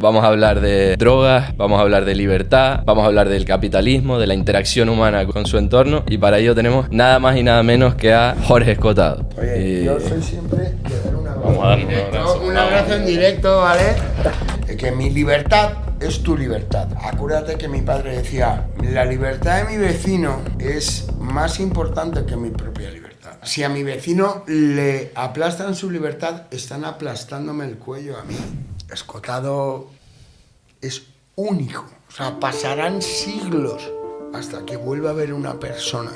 Vamos a hablar de drogas, vamos a hablar de libertad, vamos a hablar del capitalismo, de la interacción humana con su entorno, y para ello tenemos nada más y nada menos que a Jorge Escotado. Oye, yo soy siempre de dar un abrazo. Vamos a dar Un abrazo en directo, ¿vale? Que mi libertad es tu libertad. Acuérdate que mi padre decía, la libertad de mi vecino es más importante que mi propia libertad. Si a mi vecino le aplastan su libertad, están aplastándome el cuello a mí. Escotado es único. O sea, pasarán siglos hasta que vuelva a haber una persona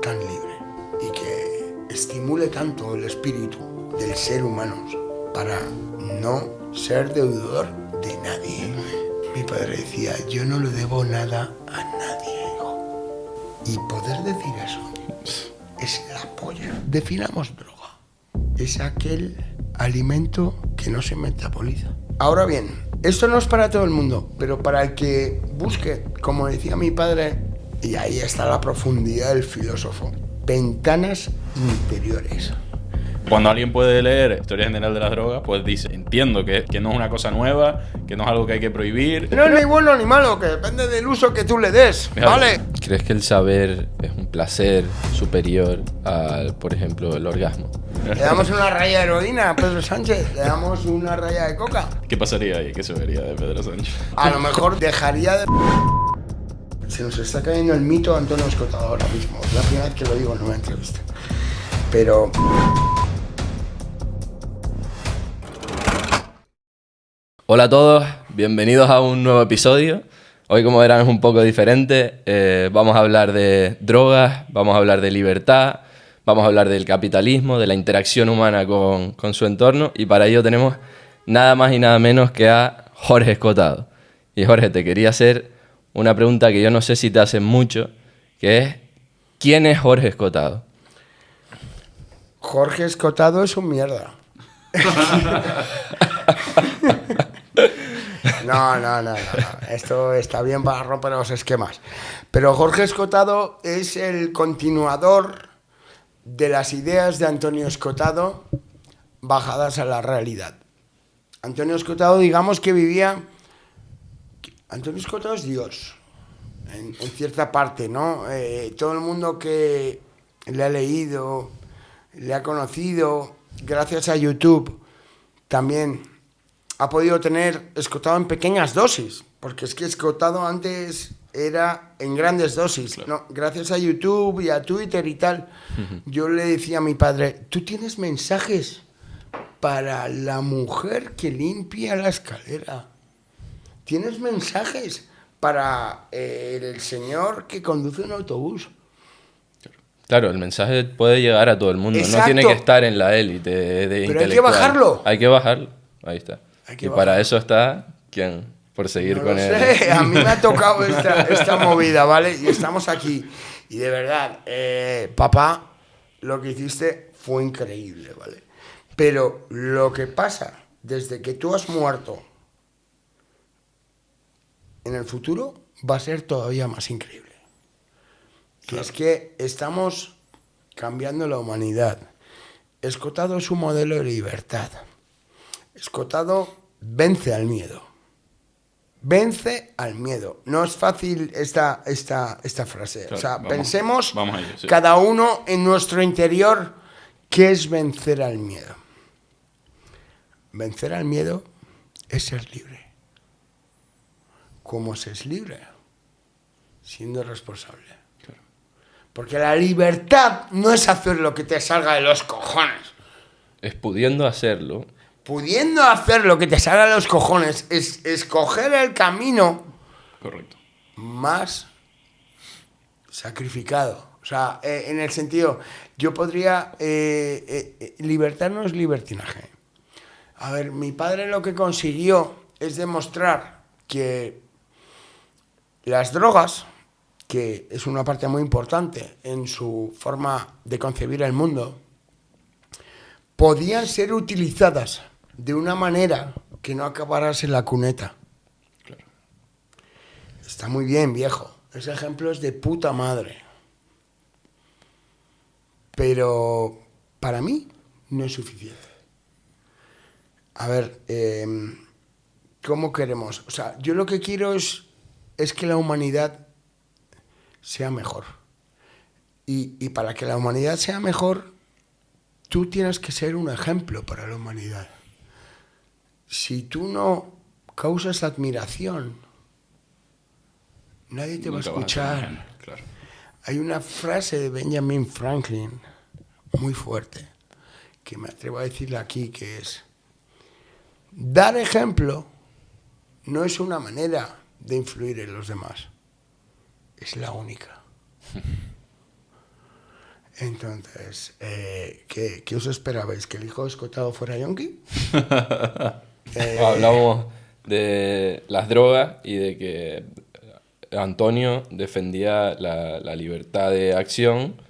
tan libre y que estimule tanto el espíritu del ser humano para no ser deudor de nadie. Mi padre decía, yo no le debo nada a nadie, hijo. Y poder decir eso es la polla. Definamos droga. Es aquel alimento que no se metaboliza. Ahora bien, esto no es para todo el mundo, pero para el que busque, como decía mi padre, y ahí está la profundidad del filósofo, ventanas interiores. Cuando alguien puede leer Historia General de las Drogas, pues dice, entiendo que no es una cosa nueva, que no es algo que hay que prohibir. No es ni bueno ni malo, que depende del uso que tú le des, ¿vale? ¿Crees que el saber es un placer superior al, por ejemplo, el orgasmo? Le damos una raya de heroína a Pedro Sánchez, le damos una raya de coca. ¿Qué pasaría ahí? ¿Qué se vería de Pedro Sánchez? A lo mejor dejaría de... Se nos está cayendo el mito de Antonio Escotado ahora mismo. Es la primera vez que lo digo en una entrevista. Pero... Hola a todos, bienvenidos a un nuevo episodio. Hoy, como verán, es un poco diferente. Vamos a hablar de drogas, vamos a hablar de libertad, vamos a hablar del capitalismo, de la interacción humana con su entorno, y para ello tenemos nada más y nada menos que a Jorge Escotado. Y Jorge, te quería hacer una pregunta que yo no sé si te hacen mucho, que es, ¿quién es Jorge Escotado? Jorge Escotado es un mierda. No. Esto está bien para romper los esquemas. Pero Jorge Escotado es el continuador de las ideas de Antonio Escotado bajadas a la realidad. Antonio Escotado, digamos que vivía... Antonio Escotado es Dios, en cierta parte, ¿no? Todo el mundo que le ha leído, le ha conocido, gracias a YouTube, también ha podido tener Escotado en pequeñas dosis, porque es que Escotado antes era en grandes dosis, claro. ¿no? Gracias a YouTube y a Twitter y tal, yo le decía a mi padre, tú tienes mensajes para la mujer que limpia la escalera, tienes mensajes para el señor que conduce un autobús. Claro, el mensaje puede llegar a todo el mundo. Exacto. No tiene que estar en la élite de Pero hay que intelectual. bajarlo. Hay que bajarlo, ahí está. Hay que Y bajarlo. para eso está, ¿quién? Por seguir No con lo él. sé, a mí me ha tocado esta movida, ¿vale? Y estamos aquí. Y de verdad, papá, lo que hiciste fue increíble, ¿vale? Pero lo que pasa desde que tú has muerto en el futuro va a ser todavía más increíble. Y es que estamos cambiando la humanidad. Escotado es un modelo de libertad. Escotado vence al miedo. Vence al miedo. No es fácil esta frase. Claro, o sea, vamos pensemos a ello, sí. cada uno en nuestro interior qué es vencer al miedo. Vencer al miedo es ser libre. ¿Cómo se es libre? Siendo responsable. Claro. Porque la libertad no es hacer lo que te salga de los cojones. Es pudiendo hacerlo. Pudiendo hacer lo que te salga de los cojones, es escoger el camino Correcto. más sacrificado. O sea, en el sentido, yo podría... libertad no es libertinaje. A ver, mi padre lo que consiguió es demostrar que las drogas, que es una parte muy importante en su forma de concebir el mundo, podían ser utilizadas de una manera que no acabaras en la cuneta. Claro. Está muy bien, viejo. Ese ejemplo es de puta madre. Pero para mí no es suficiente. A ver, ¿Cómo queremos? O sea, yo lo que quiero es que la humanidad sea mejor. Y para que la humanidad sea mejor, tú tienes que ser un ejemplo para la humanidad. Si tú no causas admiración, nadie te va a Nunca vas ser escuchar. un genio, claro. Hay una frase de Benjamin Franklin muy fuerte, que me atrevo a decirle aquí, que es: dar ejemplo no es una manera de influir en los demás, es la única. Entonces, ¿qué os esperabais? ¿Que el hijo escotado fuera yonki? Hablamos de las drogas y de que Antonio defendía la libertad de acción,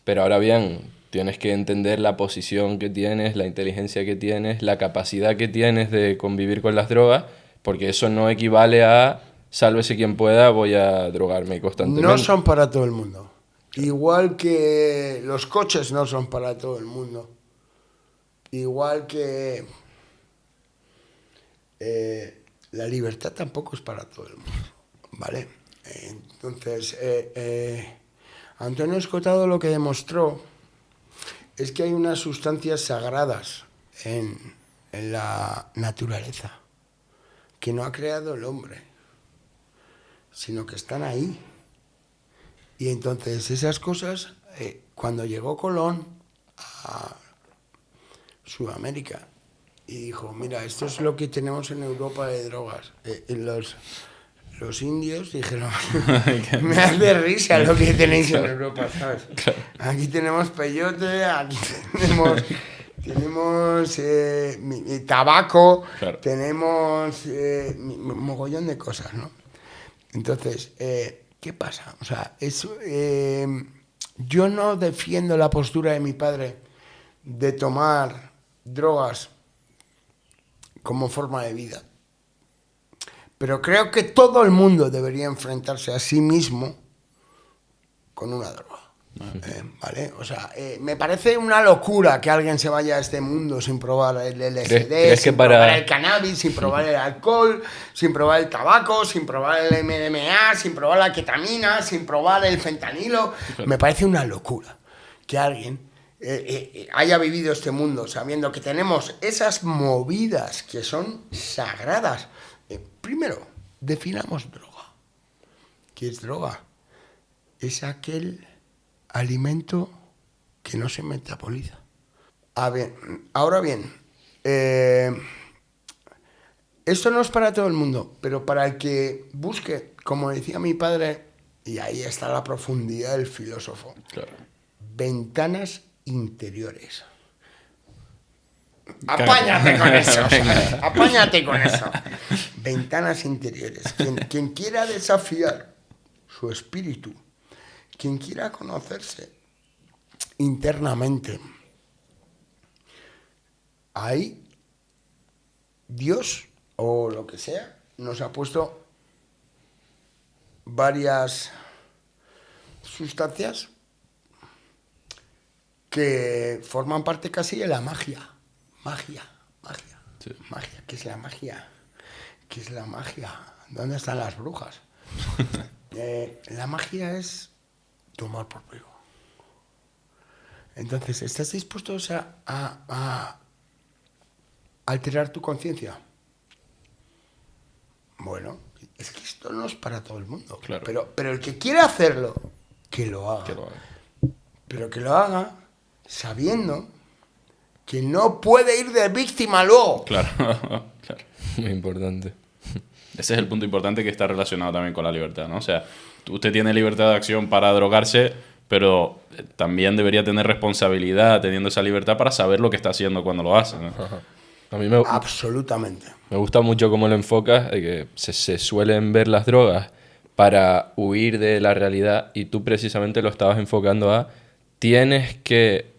pero ahora bien, tienes que entender la posición que tienes, la inteligencia que tienes, la capacidad que tienes de convivir con las drogas, porque eso no equivale a sálvese quien pueda, voy a drogarme constantemente. No son para todo el mundo. Igual que los coches no son para todo el mundo. Igual que la libertad tampoco es para todo el mundo. ¿Vale? Entonces, Antonio Escotado lo que demostró es que hay unas sustancias sagradas en la naturaleza que no ha creado el hombre, sino que están ahí. Y entonces esas cosas, cuando llegó Colón a Sudamérica y dijo, mira, esto es lo que tenemos en Europa de drogas, los indios dijeron, me hace risa lo que tenéis en Europa, ¿sabes? Aquí tenemos peyote, aquí tenemos tabaco, claro. tenemos mogollón de cosas, ¿no? Entonces, ¿qué pasa? O sea, yo no defiendo la postura de mi padre de tomar drogas como forma de vida. Pero creo que todo el mundo debería enfrentarse a sí mismo con una droga. ¿Vale? O sea, me parece una locura que alguien se vaya a este mundo sin probar el LSD, sin probar el cannabis, sin probar el alcohol, sin probar el tabaco, sin probar el MDMA, sin probar la ketamina, sin probar el fentanilo. Me parece una locura que alguien haya vivido este mundo sabiendo que tenemos esas movidas que son sagradas. Primero, definamos droga. ¿Qué es droga? Es aquel alimento que no se metaboliza. Ahora bien, esto no es para todo el mundo, pero para el que busque, como decía mi padre, y ahí está la profundidad del filósofo, Claro. ventanas interiores. Apáñate con eso, ¿sabes? Apáñate con eso. Ventanas interiores. Quien quiera desafiar su espíritu, quien quiera conocerse internamente, ahí Dios o lo que sea nos ha puesto varias sustancias que forman parte casi de la magia. Magia. Sí. Magia. ¿Qué es la magia? ¿Qué es la magia? ¿Dónde están las brujas? La magia es tomar por pelo. Entonces, ¿estás dispuesto a alterar tu conciencia? Bueno, es que esto no es para todo el mundo. Claro. Pero el que quiera hacerlo, que lo haga. Que lo haga. Pero que lo haga sabiendo que no puede ir de víctima luego. Claro, claro. Muy importante. Ese es el punto importante que está relacionado también con la libertad, ¿no? O sea, usted tiene libertad de acción para drogarse, pero también debería tener responsabilidad teniendo esa libertad para saber lo que está haciendo cuando lo hace, ¿no? Ajá. A mí Absolutamente. me gusta mucho cómo lo enfocas, de que se suelen ver las drogas para huir de la realidad y tú precisamente lo estabas enfocando a tienes que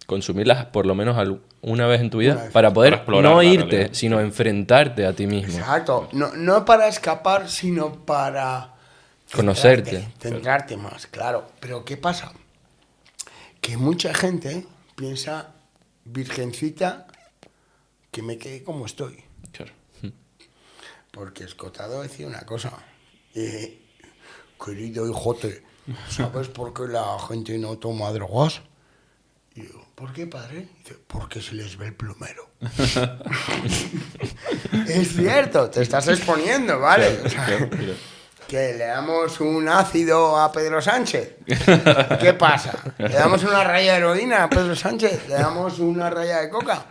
consumirlas por lo menos una vez en tu vida para poder Para explorar no la irte, realidad. sino enfrentarte a ti mismo. Exacto. No para escapar, sino para Conocerte. centrarte más, claro. Pero ¿qué pasa? Que mucha gente piensa, virgencita, que me quede como estoy. Claro. Porque Escotado decía una cosa. Querido hijote, ¿sabes por qué la gente no toma drogas? Y digo, ¿por qué, padre? Dice, porque se les ve el plumero. Es cierto, te estás exponiendo, ¿vale? O sea, que le damos un ácido a Pedro Sánchez. ¿Qué pasa? ¿Le damos una raya de heroína a Pedro Sánchez? ¿Le damos una raya de coca?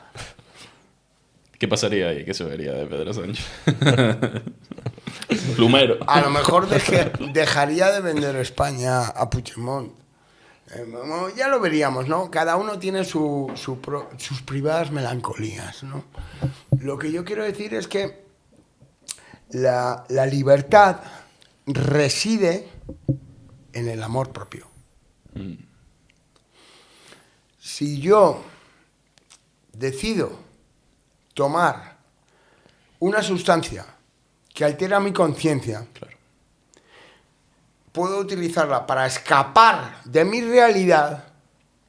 ¿Qué pasaría ahí? ¿Qué se vería de Pedro Sánchez? Plumero. A lo mejor dejaría de vender España a Puigdemont. Ya lo veríamos, ¿no? Cada uno tiene sus privadas melancolías, ¿no? Lo que yo quiero decir es que la libertad reside en el amor propio. Si yo decido tomar una sustancia que altera mi conciencia, Claro. puedo utilizarla para escapar de mi realidad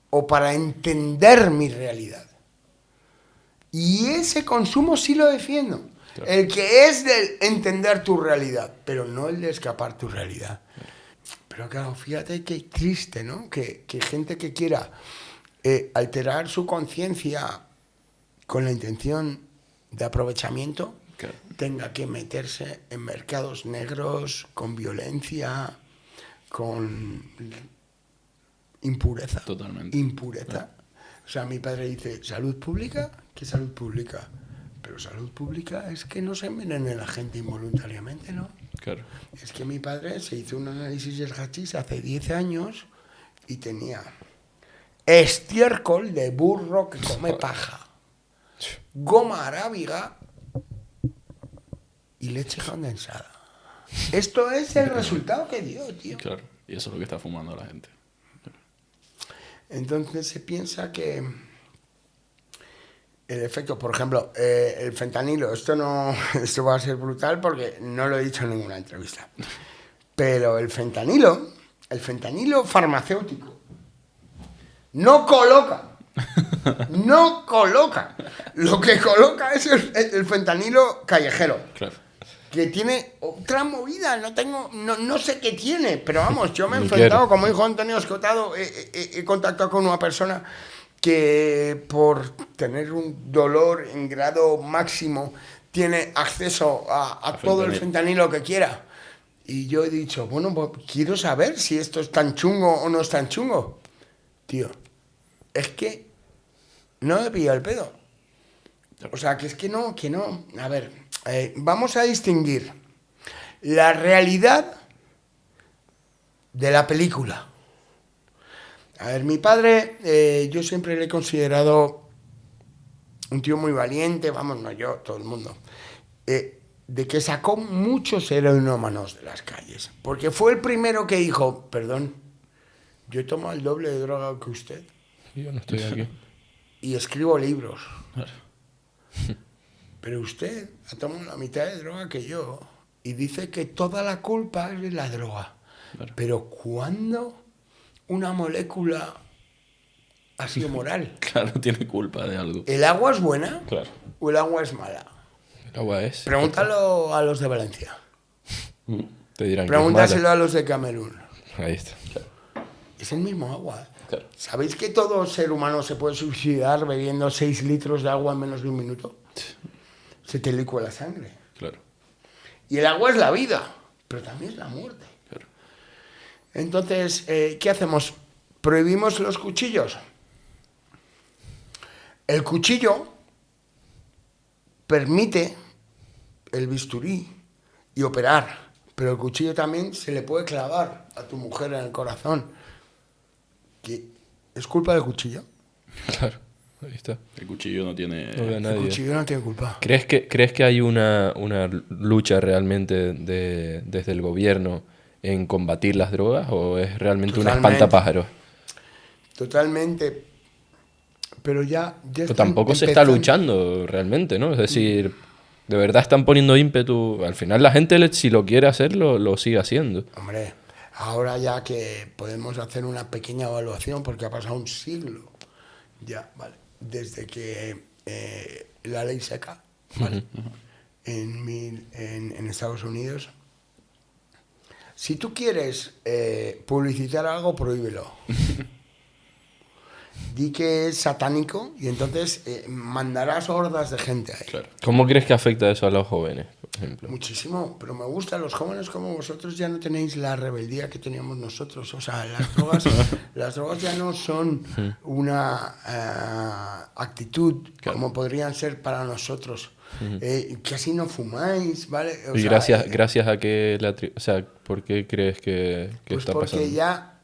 o para entender mi realidad. Y ese consumo sí lo defiendo. Claro. El que es de entender tu realidad, pero no el de escapar tu realidad. Pero claro, fíjate qué triste, ¿no? Que gente que quiera alterar su conciencia con la intención de aprovechamiento, Claro. tenga que meterse en mercados negros, con violencia, con impureza. Totalmente. Impureza. O sea, mi padre dice, ¿salud pública? ¿Qué salud pública? Pero salud pública es que no se envenene la gente involuntariamente, ¿no? Claro. Es que mi padre se hizo un análisis del hachís hace 10 años y tenía estiércol de burro que come paja, goma arábiga y leche condensada. Esto es el resultado que dio, tío. Claro. Y eso es lo que está fumando la gente. Entonces se piensa que el efecto, por ejemplo, el fentanilo, esto va a ser brutal porque no lo he dicho en ninguna entrevista. Pero el fentanilo farmacéutico, no coloca. Lo que coloca es el fentanilo callejero. Claro. Que tiene otra movida, no sé qué tiene, pero vamos, yo me he Ni enfrentado, quiero. como dijo Antonio Escotado, he contactado con una persona que por tener un dolor en grado máximo tiene acceso a todo el fentanilo que quiera. Y yo he dicho, bueno, pues quiero saber si esto es tan chungo o no es tan chungo. Tío, es que no me pilla el pedo. O sea, que es que no. A ver, vamos a distinguir la realidad de la película. A ver, mi padre, yo siempre le he considerado un tío muy valiente, vamos, no yo, todo el mundo, de que sacó muchos heroinómanos de las calles. Porque fue el primero que dijo, perdón, yo tomo el doble de droga que usted Yo no estoy aquí. y escribo libros. Pero usted ha tomado la mitad de droga que yo y dice que toda la culpa es de la droga. Claro. Pero ¿cuándo una molécula ha sido moral? Claro, tiene culpa de algo. ¿El agua es buena Claro. o el agua es mala? El agua es. Pregúntalo a los de Valencia. Te dirán que es Pregúntaselo mala. a los de Camerún. Ahí está. Es el mismo agua. Claro. ¿Sabéis que todo ser humano se puede suicidar bebiendo 6 litros de agua en menos de un minuto? Se te licúa la sangre. Claro. Y el agua es la vida, pero también es la muerte. Claro. Entonces, ¿qué hacemos? ¿Prohibimos los cuchillos? El cuchillo permite el bisturí y operar, pero el cuchillo también se le puede clavar a tu mujer en el corazón. ¿Qué? ¿Es culpa del cuchillo? Claro. Ahí está. El cuchillo no tiene... No veo a El nadie. cuchillo no tiene culpa. ¿Crees que hay una lucha realmente desde el gobierno en combatir las drogas o es realmente un Totalmente. espantapájaros? Totalmente. Pero ya Pero están tampoco se está empezando. luchando realmente, ¿no? Es decir, de verdad están poniendo ímpetu. Al final la gente, si lo quiere hacer, lo sigue haciendo. Hombre, ahora ya que podemos hacer una pequeña evaluación, porque ha pasado un siglo ya, ¿vale? Desde que la ley seca, ¿vale? en Estados Unidos. Si tú quieres publicitar algo, prohíbelo. Di que es satánico y entonces mandarás hordas de gente ahí. Claro. ¿Cómo crees que afecta eso a los jóvenes, por ejemplo? Muchísimo, pero me gusta. Los jóvenes como vosotros ya no tenéis la rebeldía que teníamos nosotros. O sea, las drogas ya no son una actitud como podrían ser para nosotros. Casi no fumáis, ¿vale? O Y sea, gracias a que o sea, ¿por qué crees que pues está porque pasando? ya,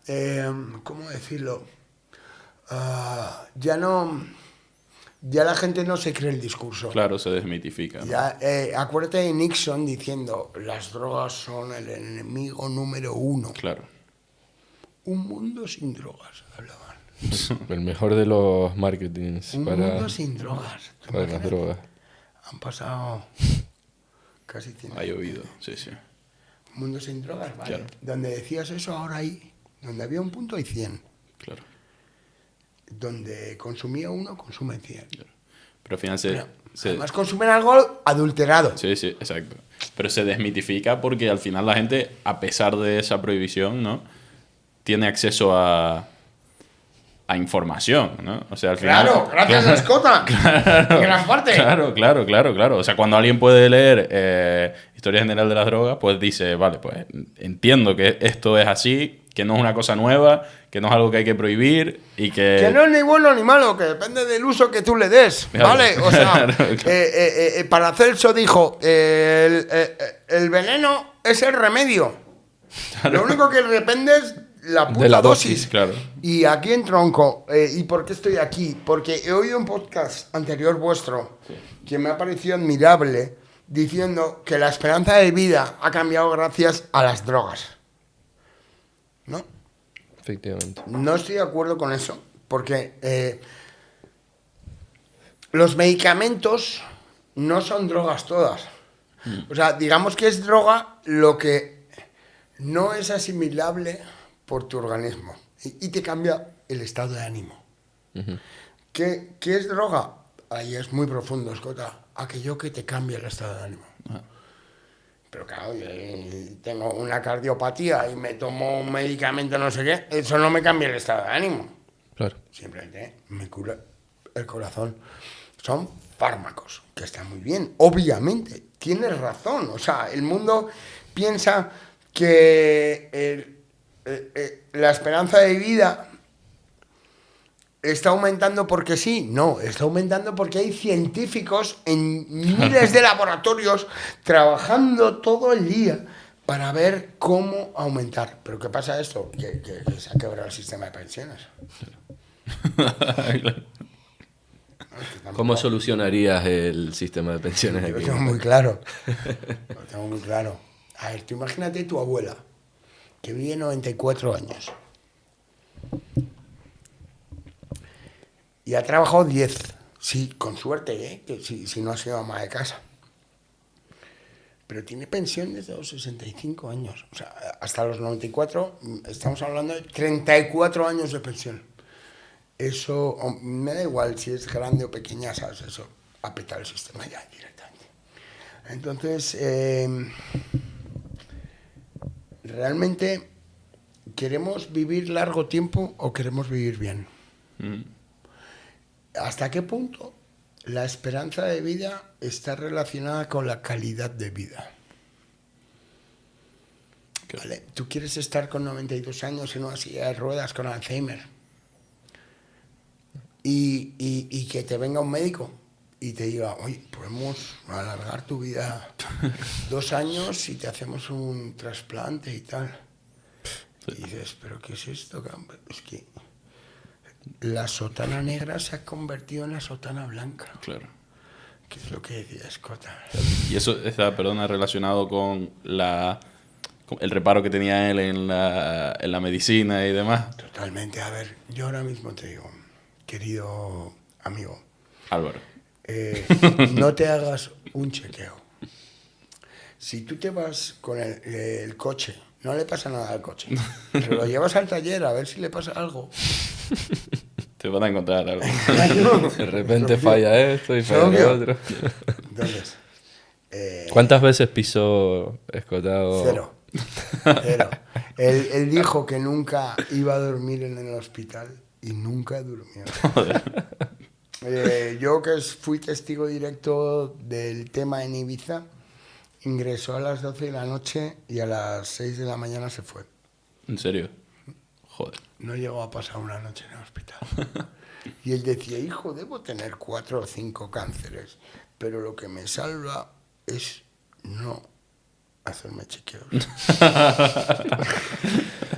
¿cómo decirlo? Ya la gente no se cree el discurso. Claro, se desmitifica, ¿no? Ya, acuérdate de Nixon diciendo las drogas son el enemigo número 1. Claro. Un mundo sin drogas, hablaban. El mejor de los marketings Un para mundo sin drogas. las drogas. Han pasado casi 100 Ha años. llovido, sí, sí. Un mundo sin drogas, ¿vale? Claro. Donde decías eso, ahora hay. Donde había un punto hay 100. Claro. Donde consumía uno, consume 100. Pero al final Además consumen algo adulterado. Sí, sí, exacto. Pero se desmitifica porque al final la gente, a pesar de esa prohibición, ¿no? Tiene acceso a información, ¿no? O sea, al final... Claro, gracias a Escota. En gran parte. Claro. O sea, cuando alguien puede leer Historia General de las Drogas, pues dice, vale, pues entiendo que esto es así, que no es una cosa nueva, que no es algo que hay que prohibir y que... Que no es ni bueno ni malo, que depende del uso que tú le des, Claro, ¿vale? O sea, claro. Paracelso dijo, el veneno es el remedio. Lo único que depende es la puta De la dosis. dosis, claro. Y aquí en Tronco, ¿y por qué estoy aquí? Porque he oído un podcast anterior vuestro que me ha parecido admirable, diciendo que la esperanza de vida ha cambiado gracias a las drogas. ¿No? Efectivamente. No estoy de acuerdo con eso, porque los medicamentos no son drogas todas. O sea, digamos que es droga lo que no es asimilable por tu organismo y te cambia el estado de ánimo. ¿Qué es droga? Ahí es muy profundo, Escota. Aquello que te cambia el estado de ánimo. Pero claro, yo tengo una cardiopatía y me tomo un medicamento no sé qué, eso no me cambia el estado de ánimo. Claro. Simplemente me cura el corazón. Son fármacos, que están muy bien. Obviamente, tienes razón. O sea, el mundo piensa que la esperanza de vida está aumentando porque sí. No, está aumentando porque hay científicos en miles de laboratorios trabajando todo el día para ver cómo aumentar. ¿Pero qué pasa esto? Que se ha quebrado el sistema de pensiones. ¿Cómo solucionarías el sistema de pensiones Yo lo aquí? tengo muy claro. Lo tengo muy claro. A ver, tú imagínate tu abuela, que vive 94 años. Y ha trabajado 10. Sí, con suerte, ¿eh? Que si no ha sido ama de casa. Pero tiene pensión desde los 65 años. O sea, hasta los 94, estamos hablando de 34 años de pensión. Eso, me da igual si es grande o pequeña, ¿sabes? Eso, a petar el sistema ya directamente. Entonces, ¿realmente queremos vivir largo tiempo o queremos vivir bien? ¿Hasta qué punto la esperanza de vida está relacionada con la calidad de vida? ¿Vale? Tú quieres estar con 92 años en una silla de ruedas con Alzheimer y que te venga un médico y te diga, oye, podemos alargar tu vida 2 años y te hacemos un trasplante y tal. Y dices, ¿pero qué es esto? Es que la sotana negra se ha convertido en la sotana blanca. Claro. Que es lo que decía Escota. Y eso está, perdona, relacionado con el reparo que tenía él en la medicina y demás. Totalmente. A ver, yo ahora mismo te digo, querido amigo, Álvaro. no te hagas un chequeo. Si tú te vas con el coche, no le pasa nada al coche, pero lo llevas al taller a ver si le pasa algo. Te van a encontrar algo. De repente falla esto y falla lo otro. Entonces, ¿Cuántas veces pisó Escotado? Cero. Cero. Él dijo que nunca iba a dormir en el hospital y nunca durmió. Yo que fui testigo directo del tema en Ibiza, ingresó a las 12 de la noche y a las 6 de la mañana se fue. ¿En serio? Joder. No llegó a pasar una noche en el hospital. Y él decía, hijo, debo tener 4 o 5 cánceres, pero lo que me salva es no hacerme chequeos.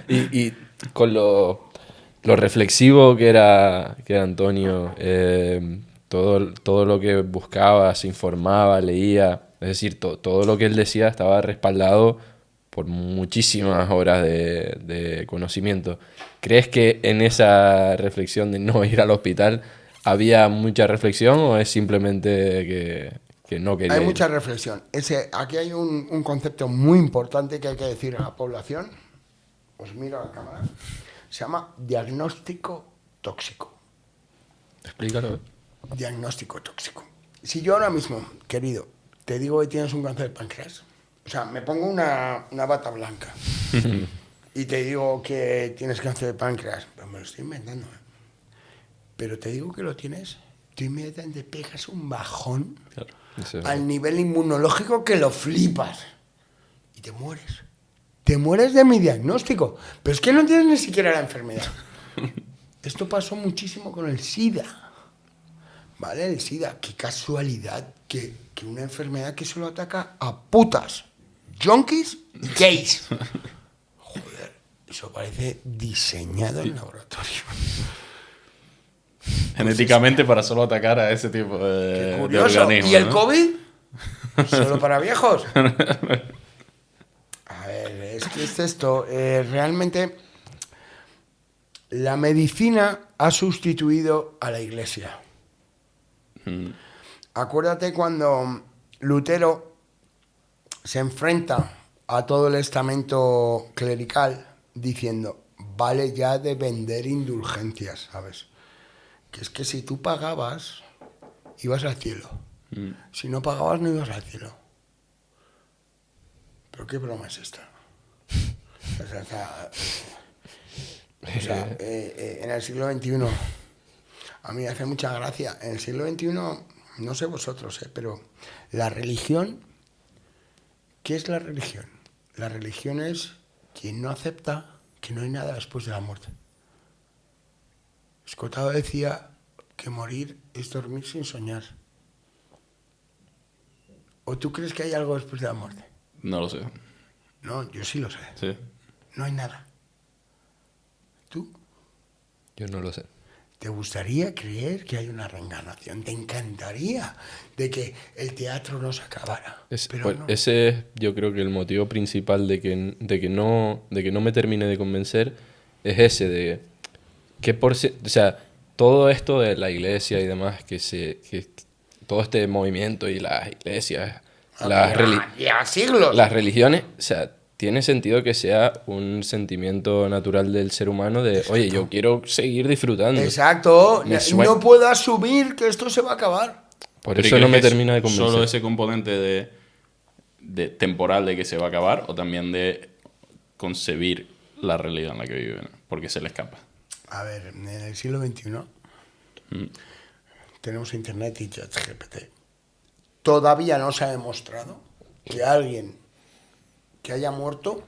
Y con lo reflexivo que era Antonio, todo lo que buscaba, se informaba, leía, es decir, todo lo que él decía estaba respaldado por muchísimas horas de conocimiento. ¿Crees que en esa reflexión de no ir al hospital había mucha reflexión o es simplemente que no quería Hay ir? mucha reflexión. Aquí hay un concepto muy importante que hay que decir a la población. Os miro a la cámara. Se llama diagnóstico tóxico. Explícalo. Diagnóstico tóxico. Si yo ahora mismo, querido, te digo que tienes un cáncer de páncreas, o sea, me pongo una bata blanca y te digo que tienes cáncer de páncreas, pues me lo estoy inventando, ¿eh? Pero te digo que lo tienes, tú inmediatamente pegas un bajón Claro. al nivel inmunológico que lo flipas y te mueres. Te mueres de mi diagnóstico. Pero es que no tienes ni siquiera la enfermedad. Esto pasó muchísimo con el SIDA. ¿Vale? El SIDA. Qué casualidad que una enfermedad que solo ataca a putas, junkies y gays. Joder, eso parece diseñado en laboratorio. Genéticamente para solo atacar a ese tipo Qué de curioso. organismos. ¿Y el ¿no? COVID? ¿Solo para viejos? A ver, es que es esto. Realmente la medicina ha sustituido a la iglesia. Acuérdate cuando Lutero se enfrenta a todo el estamento clerical diciendo, vale ya de vender indulgencias, ¿sabes? Que es que si tú pagabas, ibas al cielo. Si no pagabas, no ibas al cielo. ¿Pero qué broma es esta? En el siglo XXI, a mí me hace mucha gracia. En el siglo XXI, no sé vosotros, pero la religión, ¿qué es la religión? La religión es quien no acepta que no hay nada después de la muerte. Escotado decía que morir es dormir sin soñar. ¿O tú crees que hay algo después de la muerte? No lo sé. No, yo sí lo sé. Sí. No hay nada. ¿Tú? Yo no lo sé. ¿Te gustaría creer que hay una reencarnación? ¿Te encantaría de que el teatro no se acabara? Pero Pues no. ese es, yo creo que el motivo principal de que no me termine de convencer es ese de que o sea, todo esto de la iglesia y demás, que todo este movimiento y las iglesias, Lleva siglos. las religiones, o sea, tiene sentido que sea un sentimiento natural del ser humano de, oye, yo quiero seguir disfrutando. Exacto. Me suena- No puedo asumir que esto se va a acabar. Por Pero eso ¿y no crees me que termina de es convencer. ¿Solo ese componente de temporal de que se va a acabar o también de concebir la realidad en la que viven? Porque se le escapa. A ver, en el siglo XXI tenemos internet y ChatGPT. Todavía no se ha demostrado que alguien que haya muerto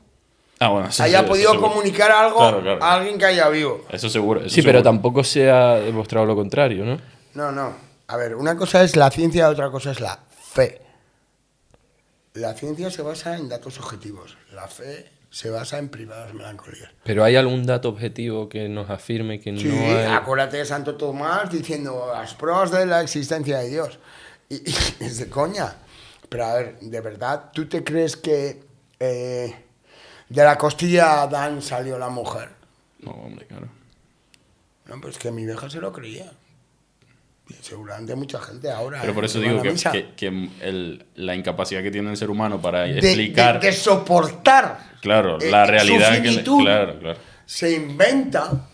Bueno, eso haya sí, podido eso seguro. comunicar algo Claro. a alguien que haya vivo. Eso seguro. Eso Sí, pero seguro. tampoco se ha demostrado lo contrario, ¿no? No. A ver, una cosa es la ciencia y otra cosa es la fe. La ciencia se basa en datos objetivos. La fe se basa en privadas melancolías. Pero ¿hay algún dato objetivo que nos afirme que Sí, no hay...? acuérdate de Santo Tomás diciendo las pruebas de la existencia de Dios. Y es de coña. Pero a ver, de verdad, ¿tú te crees que de la costilla de Adán salió la mujer? No, hombre, claro. No, pues que mi vieja se lo creía. Y seguramente mucha gente ahora. Pero por eso va a digo la misa. que la incapacidad que tiene el ser humano para De- explicar, de soportar claro, la su realidad que finitud. claro. Se inventa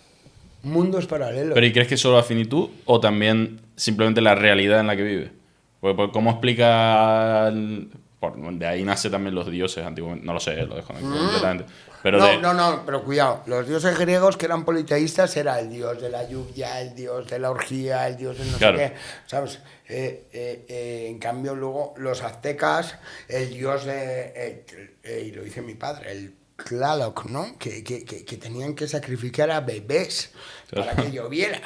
mundos paralelos. Pero ¿y crees que solo a finitud o también simplemente la realidad en la que vive? Porque, ¿cómo explica de ahí nace también los dioses antiguamente. No lo sé, lo desconozco completamente. Pero pero cuidado. Los dioses griegos que eran politeístas era el dios de la lluvia, el dios de la orgía, el dios de no Claro. sé qué, ¿sabes? En cambio, luego los aztecas, el dios de... y lo dice mi padre, el Tlaloc, ¿no? Que tenían que sacrificar a bebés para que lloviera.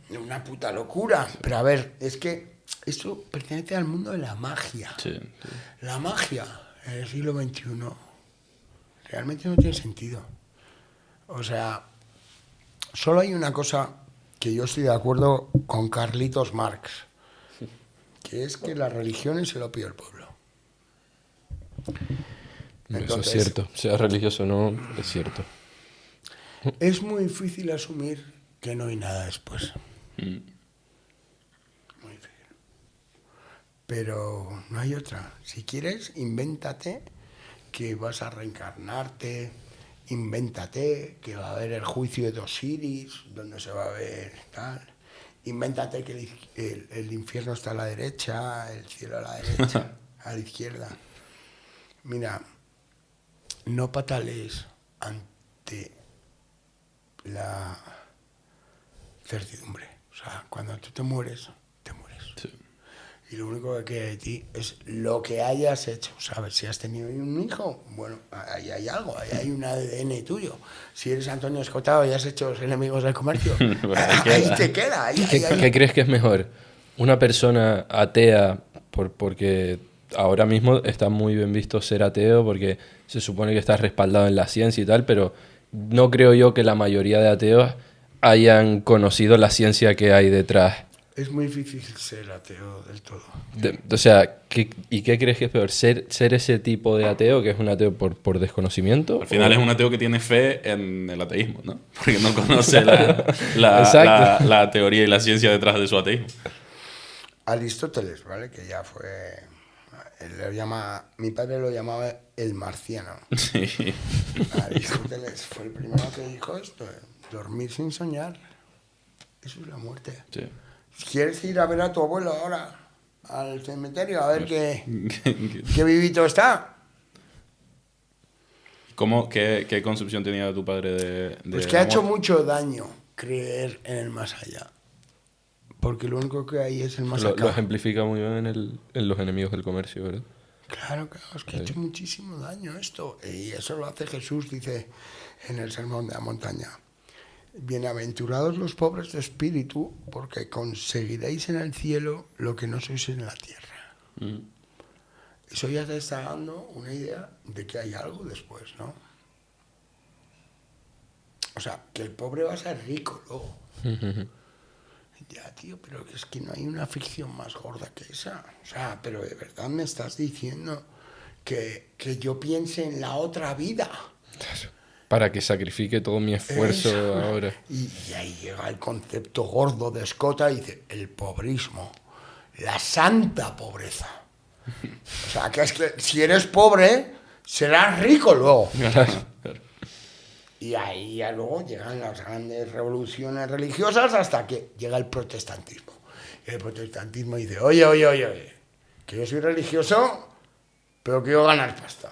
Una puta locura. Pero a ver, es que esto pertenece al mundo de la magia. Sí, sí. La magia en el siglo XXI realmente no tiene sentido. O sea, solo hay una cosa que yo estoy de acuerdo con Carlitos Marx, que es que la religión es el opio del pueblo. Eso es Entonces, cierto. Sea religioso o no, es cierto. es muy difícil asumir que no hay nada después. Muy difícil. Pero no hay otra. Si quieres, invéntate que vas a reencarnarte, invéntate que va a haber el juicio de Osiris, donde se va a ver tal. Invéntate que el infierno está a la derecha, el cielo a la derecha, a la izquierda. Mira, no patalees ante la certidumbre. O sea, cuando tú te mueres, te mueres. Sí. Y lo único que queda de ti es lo que hayas hecho, ¿sabes? Si has tenido un hijo, bueno, ahí hay algo, ahí hay un ADN tuyo. Si eres Antonio Escotado y has hecho los enemigos del comercio, ahí te queda. ¿Qué crees que es mejor? ¿Una persona atea porque ahora mismo está muy bien visto ser ateo porque se supone que estás respaldado en la ciencia y tal, pero no creo yo que la mayoría de ateos hayan conocido la ciencia que hay detrás? Es muy difícil ser ateo del todo. O sea, ¿y qué crees que es peor? ¿Ser ese tipo de ateo, que es un ateo por desconocimiento? Al final es un ateo que tiene fe en el ateísmo, ¿no? Porque no conoce la teoría y la ciencia detrás de su ateísmo. Aristóteles, ¿vale? Que ya fue... mi padre lo llamaba el marciano. Sí. Aristóteles fue el primero que dijo esto, dormir sin soñar. Eso es la muerte. Sí. ¿Quieres ir a ver a tu abuelo ahora al cementerio a ver qué vivito está? ¿Qué concepción tenía tu padre de Pues que ha hecho mucho daño creer en el más allá. Porque lo único que hay es el más acá. Lo ejemplifica muy bien en Los enemigos del comercio, ¿verdad? Claro, es que ha hecho muchísimo daño esto. Y eso lo hace Jesús, dice en el Sermón de la Montaña. Bienaventurados los pobres de espíritu, porque conseguiréis en el cielo lo que no sois en la tierra. Eso ya te está dando una idea de que hay algo después, ¿no? O sea, que el pobre va a ser rico luego. Ya, tío, pero es que no hay una ficción más gorda que esa. O sea, pero de verdad me estás diciendo que yo piense en la otra vida. Para que sacrifique todo mi esfuerzo Eso. ahora. Y ahí llega el concepto gordo de Escota y dice, el pobrismo, la santa pobreza. O sea, que es que si eres pobre, serás rico luego. Claro. Y ahí ya luego llegan las grandes revoluciones religiosas hasta que llega el protestantismo. Y el protestantismo dice, oye, que yo soy religioso, pero quiero ganar pasta.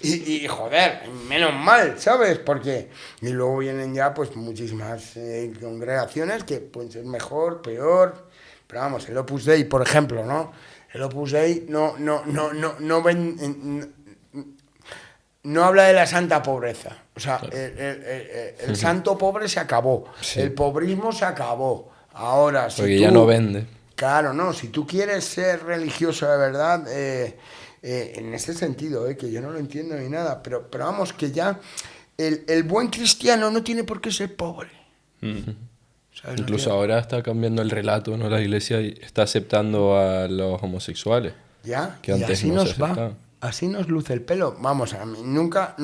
y joder, menos mal, ¿sabes? Porque y luego vienen ya pues muchísimas congregaciones que pueden ser mejor, peor, pero vamos, el Opus Dei, por ejemplo, ¿no? El Opus Dei no habla de la santa pobreza. O sea, claro. el santo pobre se acabó. Sí. El pobrismo se acabó. Ahora, si porque ya no vende. Claro, no. Si tú quieres ser religioso de verdad, en ese sentido, que yo no lo entiendo ni nada, pero vamos, que ya el buen cristiano no tiene por qué ser pobre. Incluso no ahora está cambiando el relato, ¿no? La iglesia está aceptando a los homosexuales. Ya, que antes y así no nos se va. Así nos luce el pelo. Vamos, a mí nunca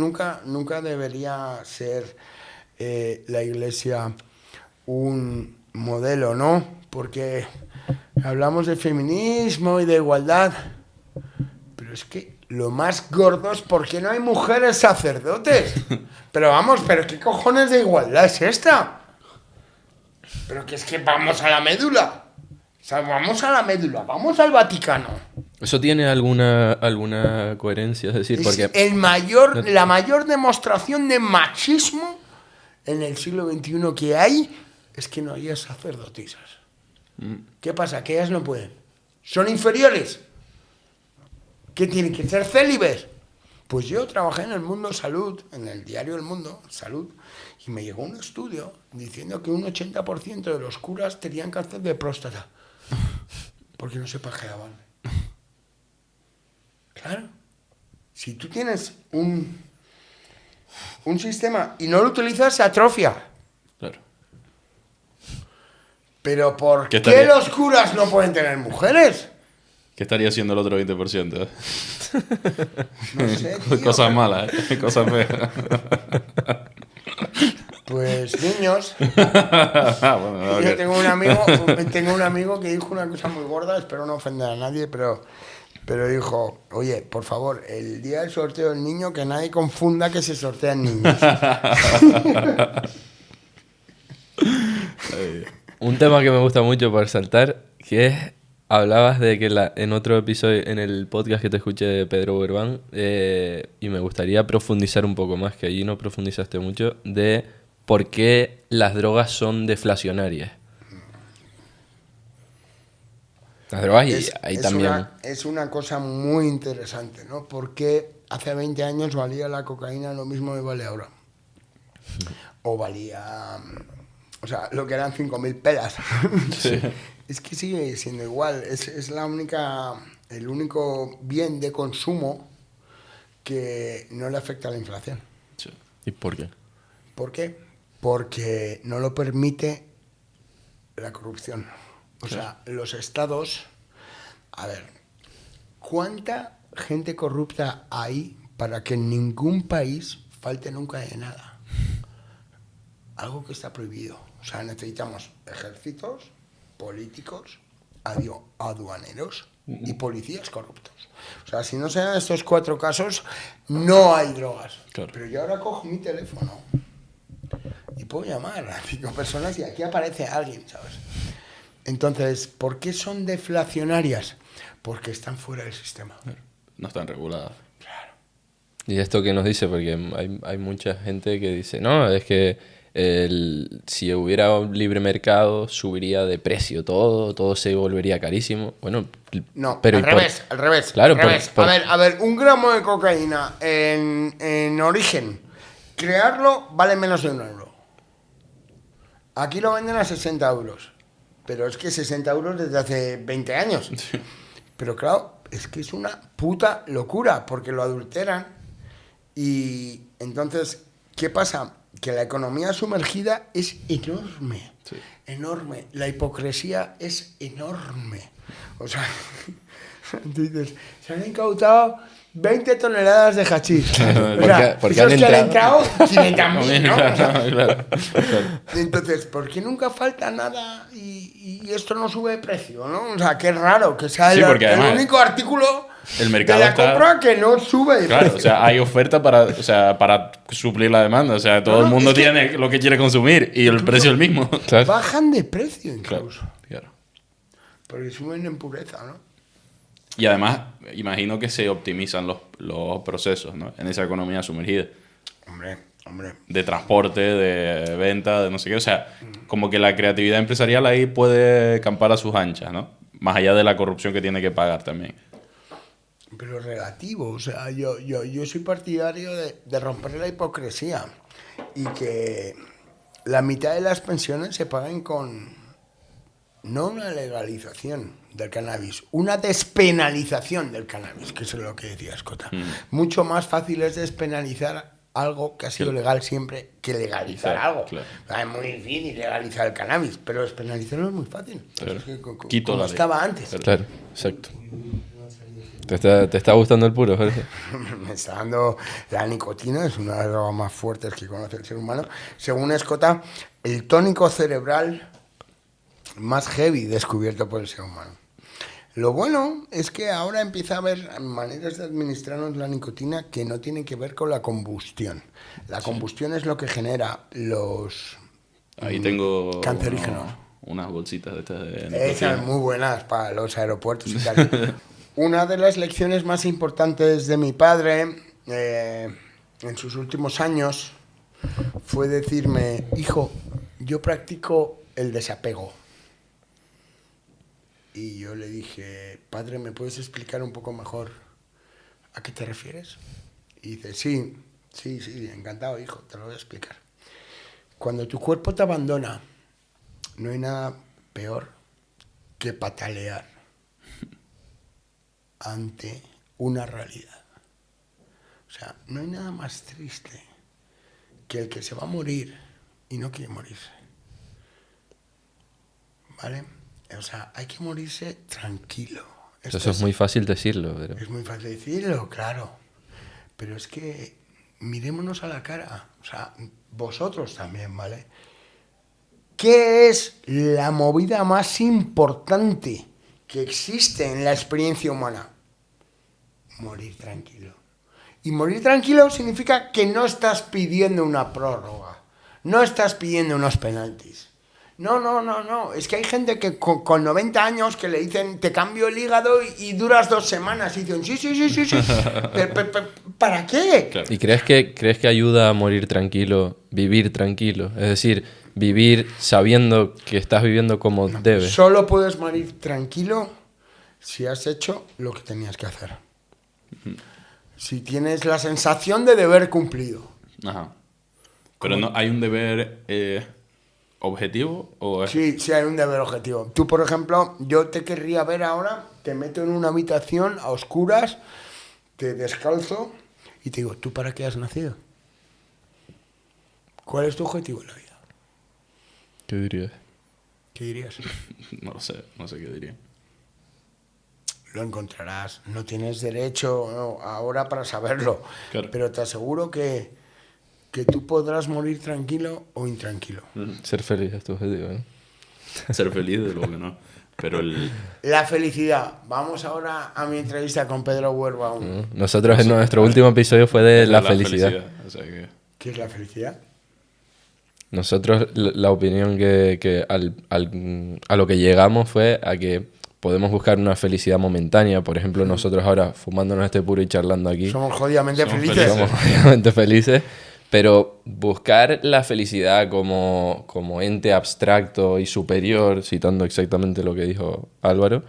debería ser la iglesia un modelo, ¿no? Porque hablamos de feminismo y de igualdad, pero es que lo más gordo es porque no hay mujeres sacerdotes. Pero vamos, pero ¿qué cojones de igualdad es esta? Pero que es que vamos a la médula. sea, vamos a la médula, vamos al Vaticano. ¿Eso tiene alguna coherencia? Es decir, Es porque... la mayor demostración de machismo en el siglo XXI que hay es que no haya sacerdotisas. ¿Qué pasa? Que ellas no pueden. ¿Son inferiores? ¿Qué tienen que ser célibes? Pues yo trabajé en el Mundo Salud, en el diario El Mundo Salud, y me llegó un estudio diciendo que un 80% de los curas tenían cáncer de próstata. Porque no se pajeaban. Claro. Si tú tienes un sistema y no lo utilizas, se atrofia. Claro. Pero ¿por ¿Qué qué estaría- los curas no pueden tener mujeres? ¿Qué estaría haciendo el otro 20%? No sé, tío. Cosas malas, cosas feas. Pues niños, Bueno, yo ok. tengo un amigo que dijo una cosa muy gorda, espero no ofender a nadie, pero dijo, oye, por favor, el día del sorteo del niño, que nadie confunda que se sortean niños. Un tema que me gusta mucho para saltar, que es, hablabas de que en otro episodio, en el podcast que te escuché de Pedro Burbán, y me gustaría profundizar un poco más, que allí no profundizaste mucho, de por qué las drogas son deflacionarias. Las drogas y ahí también... Es una cosa muy interesante, ¿no? Porque hace 20 años valía la cocaína lo mismo que vale ahora. O valía... O sea, lo que eran 5.000 pelas. Sí. Es que sigue siendo igual. Es el único bien de consumo que no le afecta a la inflación. Sí. ¿Y por qué? ¿Por qué? Porque no lo permite la corrupción. O sea, los estados... A ver, ¿cuánta gente corrupta hay para que en ningún país falte nunca de nada? Algo que está prohibido. O sea, necesitamos ejércitos, políticos, aduaneros y policías corruptos. O sea, si no se dan estos 4 casos, no hay drogas. Claro. Pero yo ahora cojo mi teléfono y puedo llamar a 5 personas y aquí aparece alguien, ¿sabes? Entonces, ¿por qué son deflacionarias? Porque están fuera del sistema. No están reguladas. Y esto que nos dice, porque hay mucha gente que dice, no, es que si hubiera un libre mercado subiría de precio todo se volvería carísimo. Bueno, No, pero al revés. Claro, al revés. A ver, 1 gramo de cocaína en origen, crearlo vale menos de €1. Aquí lo venden a 60 euros. Pero es que 60 euros desde hace 20 años. Sí. Pero claro, es que es una puta locura, porque lo adulteran. Y entonces, ¿qué pasa? Que la economía sumergida es enorme. Sí. Enorme. La hipocresía es enorme. O sea, dices, se han incautado 20 toneladas de hachís. Porque han esos que han entrado. entrado 500.000, ¿no? O sea, Claro. entonces, ¿por qué nunca falta nada y esto no sube de precio, ¿no? O sea, qué raro que sea Sí, porque el además único artículo el de mercado la está... compra que no sube de Claro, precio. o sea, hay oferta para suplir la demanda. O sea, todo No, el mundo es que- tiene lo que quiere consumir y el precio es el mismo. Claro. Bajan de precio Claro, incluso, claro. porque suben en pureza, ¿no? Y además, imagino que se optimizan los procesos, ¿no? En esa economía sumergida. Hombre. De transporte, de venta, de no sé qué. O sea, como que la creatividad empresarial ahí puede campar a sus anchas, ¿no? Más allá de la corrupción que tiene que pagar también. Pero relativo, o sea, yo soy partidario de romper la hipocresía y que la mitad de las pensiones se paguen con no una legalización del cannabis, una despenalización del cannabis, que eso es lo que decía Escota. Mucho más fácil es despenalizar algo que ha sido legal siempre que legalizar Claro, algo. claro. Es muy difícil legalizar el cannabis, pero despenalizarlo es muy fácil. Claro. Es que Quito como la ley. estaba antes. Claro. Claro, exacto. ¿Te está gustando el puro, Jorge? Me está dando la nicotina, es una de las drogas más fuertes que conoce el ser humano. Según Escota, el tónico cerebral más heavy descubierto por el ser humano. Lo bueno es que ahora empieza a haber maneras de administrarnos la nicotina que no tienen que ver con la combustión. La combustión es lo que genera los Ahí tengo cancerígenos. Unas bolsitas de estas de Esas nicotina. muy buenas para los aeropuertos y tal. Una de las lecciones más importantes de mi padre en sus últimos años fue decirme: hijo, yo practico el desapego. Y yo le dije: padre, ¿me puedes explicar un poco mejor a qué te refieres? Y dice: sí, encantado, hijo, te lo voy a explicar. Cuando tu cuerpo te abandona, no hay nada peor que patalear ante una realidad. O sea, no hay nada más triste que el que se va a morir y no quiere morirse. ¿Vale? O sea, hay que morirse tranquilo. Eso es muy fácil decirlo, pero... Es muy fácil decirlo, claro. Pero es que mirémonos a la cara. O sea, vosotros también, ¿vale? ¿Qué es la movida más importante que existe en la experiencia humana? Morir tranquilo. Y morir tranquilo significa que no estás pidiendo una prórroga, no estás pidiendo unos penaltis. No. Es que hay gente que con 90 años que le dicen: te cambio el hígado y duras 2 semanas. Y dicen: sí. ¿Para qué? Claro. ¿Y crees que ayuda a morir tranquilo, vivir tranquilo? Es decir, vivir sabiendo que estás viviendo como debes. Solo puedes morir tranquilo si has hecho lo que tenías que hacer. Si tienes la sensación de deber cumplido. Ajá. Pero no, ¿hay un deber objetivo? O Sí, hay un deber objetivo. Tú, por ejemplo, yo te querría ver ahora, te meto en una habitación a oscuras, te descalzo y te digo: ¿tú para qué has nacido? ¿Cuál es tu objetivo en la vida? ¿Qué dirías? ¿Qué dirías? No sé qué diría. Lo encontrarás. No tienes derecho ahora para saberlo. Claro. Pero te aseguro que tú podrás morir tranquilo o intranquilo. Ser feliz es tu objetivo, ¿no? Ser feliz, de lo que no. Pero La felicidad. Vamos ahora a mi entrevista con Pedro Huerva. Nosotros en nuestro último episodio fue de la felicidad. O sea que... ¿Qué es la felicidad? Nosotros la opinión que a lo que llegamos fue a que podemos buscar una felicidad momentánea. Por ejemplo, nosotros ahora fumándonos este puro y charlando aquí. Somos jodidamente Somos felices. felices. Somos obviamente felices, pero buscar la felicidad como ente abstracto y superior, citando exactamente lo que dijo Álvaro,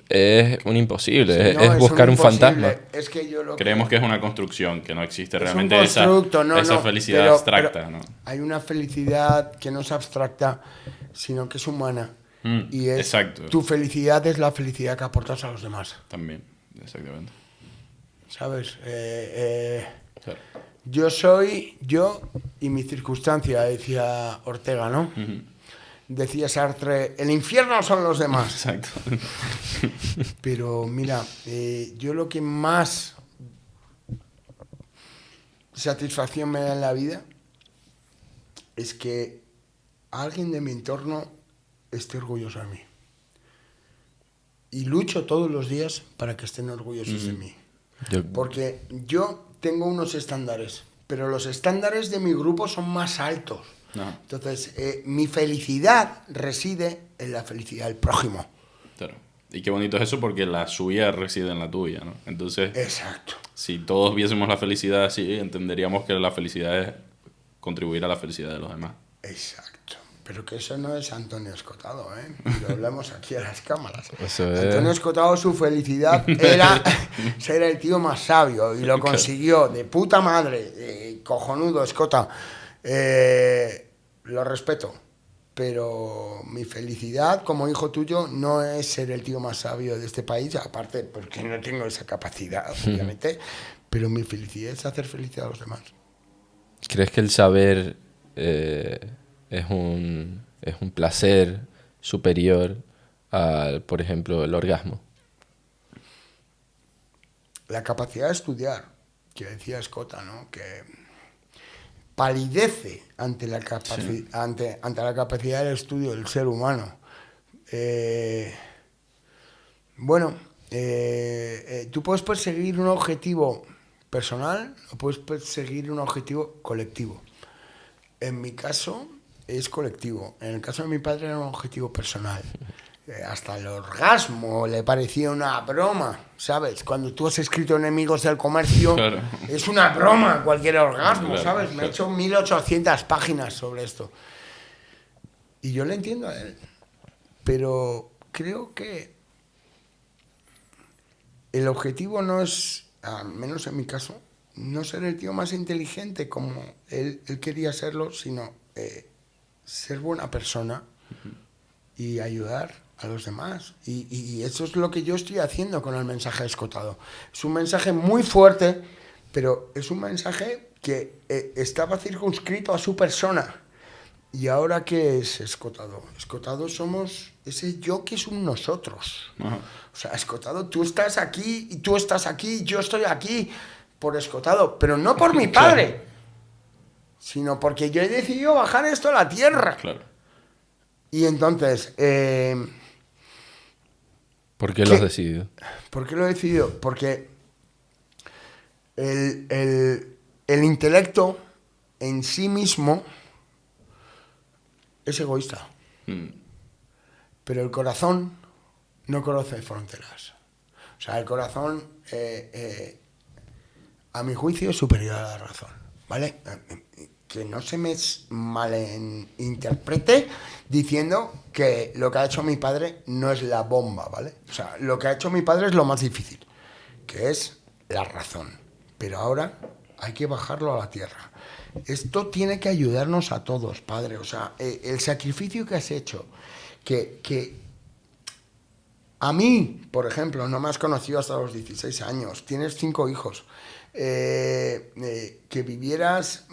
es un imposible, No, es buscar un imposible. fantasma. Es que yo lo Creemos que es una construcción, que no existe Es realmente un esa constructo, felicidad pero abstracta, ¿no? hay una felicidad que no es abstracta, sino que es humana. Y es exacto. Tu felicidad es la felicidad que aportas a los demás. También, exactamente. ¿Sabes? Claro. Yo soy yo y mi circunstancia, decía Ortega, ¿no? Decía Sartre: el infierno son los demás. Exacto. Pero mira, yo lo que más satisfacción me da en la vida es que alguien de mi entorno esté orgulloso de mí. Y lucho todos los días para que estén orgullosos de mí. Porque yo tengo unos estándares, pero los estándares de mi grupo son más altos. No. Entonces, mi felicidad reside en la felicidad del prójimo. Claro. Y qué bonito es eso, porque la suya reside en la tuya, ¿no? Entonces, Exacto. si todos viésemos la felicidad así, entenderíamos que la felicidad es contribuir a la felicidad de los demás. Exacto. Pero que eso no es Antonio Escotado, ¿eh? Y lo hablamos aquí a las cámaras. Eso es. Antonio Escotado, su felicidad era ser el tío más sabio y lo consiguió de puta madre, cojonudo, Escota. Lo respeto, pero mi felicidad como hijo tuyo no es ser el tío más sabio de este país, aparte porque no tengo esa capacidad, obviamente, pero mi felicidad es hacer feliz a los demás. ¿Crees que el saber es un placer superior al, por ejemplo, el orgasmo? La capacidad de estudiar, que decía Escota, ¿no? Que palidece ante la la capacidad del estudio del ser humano. Tú puedes perseguir un objetivo personal o puedes perseguir un objetivo colectivo. En mi caso, es colectivo. En el caso de mi padre era un objetivo personal. Hasta el orgasmo le parecía una broma, ¿sabes? Cuando tú has escrito Enemigos del Comercio, claro, es una broma cualquier orgasmo, claro, ¿sabes? Me he hecho 1800 páginas sobre esto. Y yo le entiendo a él. Pero creo que el objetivo no es, al menos en mi caso, no ser el tío más inteligente como él quería serlo, sino ser buena persona y ayudar a los demás. Y eso es lo que yo estoy haciendo con el mensaje escotado. Es un mensaje muy fuerte, pero es un mensaje que estaba circunscrito a su persona. ¿Y ahora qué es escotado? Escotado somos ese yo que es un nosotros. Ajá. O sea, escotado, tú estás aquí y tú estás aquí, yo estoy aquí por escotado, pero no por mi padre, claro, sino porque yo he decidido bajar esto a la tierra. Claro. Y entonces... ¿por qué lo has decidido? ¿Por qué lo he decidido? Porque el intelecto en sí mismo es egoísta. Pero el corazón no conoce fronteras. O sea, el corazón, a mi juicio, es superior a la razón, ¿vale? Que no se me malinterprete diciendo que lo que ha hecho mi padre no es la bomba, ¿vale? O sea, lo que ha hecho mi padre es lo más difícil, que es la razón. Pero ahora hay que bajarlo a la tierra. Esto tiene que ayudarnos a todos, padre. O sea, el sacrificio que has hecho, que a mí, por ejemplo, no me has conocido hasta los 16 años, tienes 5 hijos, que vivieras...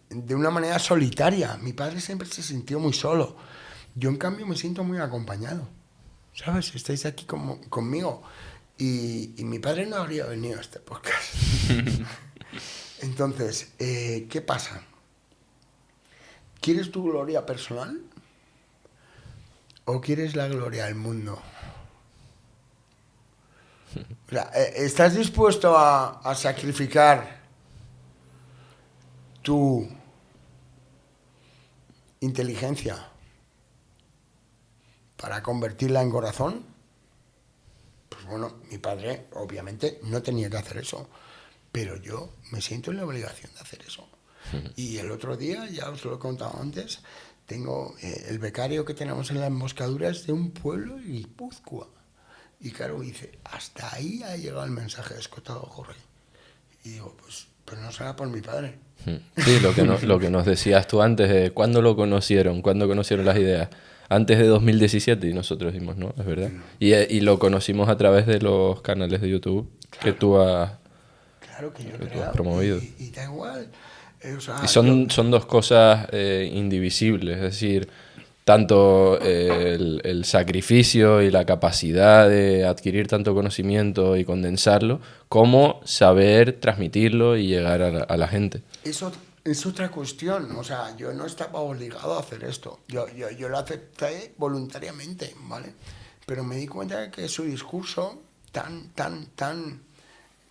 de una manera solitaria. Mi padre siempre se sintió muy solo. Yo, en cambio, me siento muy acompañado. ¿Sabes? Estáis aquí conmigo. Y mi padre no habría venido a este podcast. Entonces, ¿qué pasa? ¿Quieres tu gloria personal? ¿O quieres la gloria del mundo? O sea, ¿estás dispuesto a sacrificar tu inteligencia para convertirla en corazón? Pues bueno, mi padre obviamente no tenía que hacer eso, pero yo me siento en la obligación de hacer eso. Y el otro día, ya os lo he contado antes, tengo el becario que tenemos en la emboscadura es de un pueblo de Guipúzcoa. Y claro, dice, hasta ahí ha llegado el mensaje escotado, Jorge. Y digo, pues no será por mi padre. Sí, lo que nos decías tú antes de cuándo lo conocieron, cuándo conocieron las ideas. Antes de 2017 y nosotros dimos, ¿no? Es verdad. Y lo conocimos a través de los canales de YouTube, claro, que tú has, claro, que yo tú has promovido. Y da igual. O sea, y son dos cosas indivisibles, es decir, tanto el sacrificio y la capacidad de adquirir tanto conocimiento y condensarlo, como saber transmitirlo y llegar a la gente. Eso es otra cuestión. O sea, yo no estaba obligado a hacer esto. Yo lo acepté voluntariamente, ¿vale? Pero me di cuenta de que su discurso tan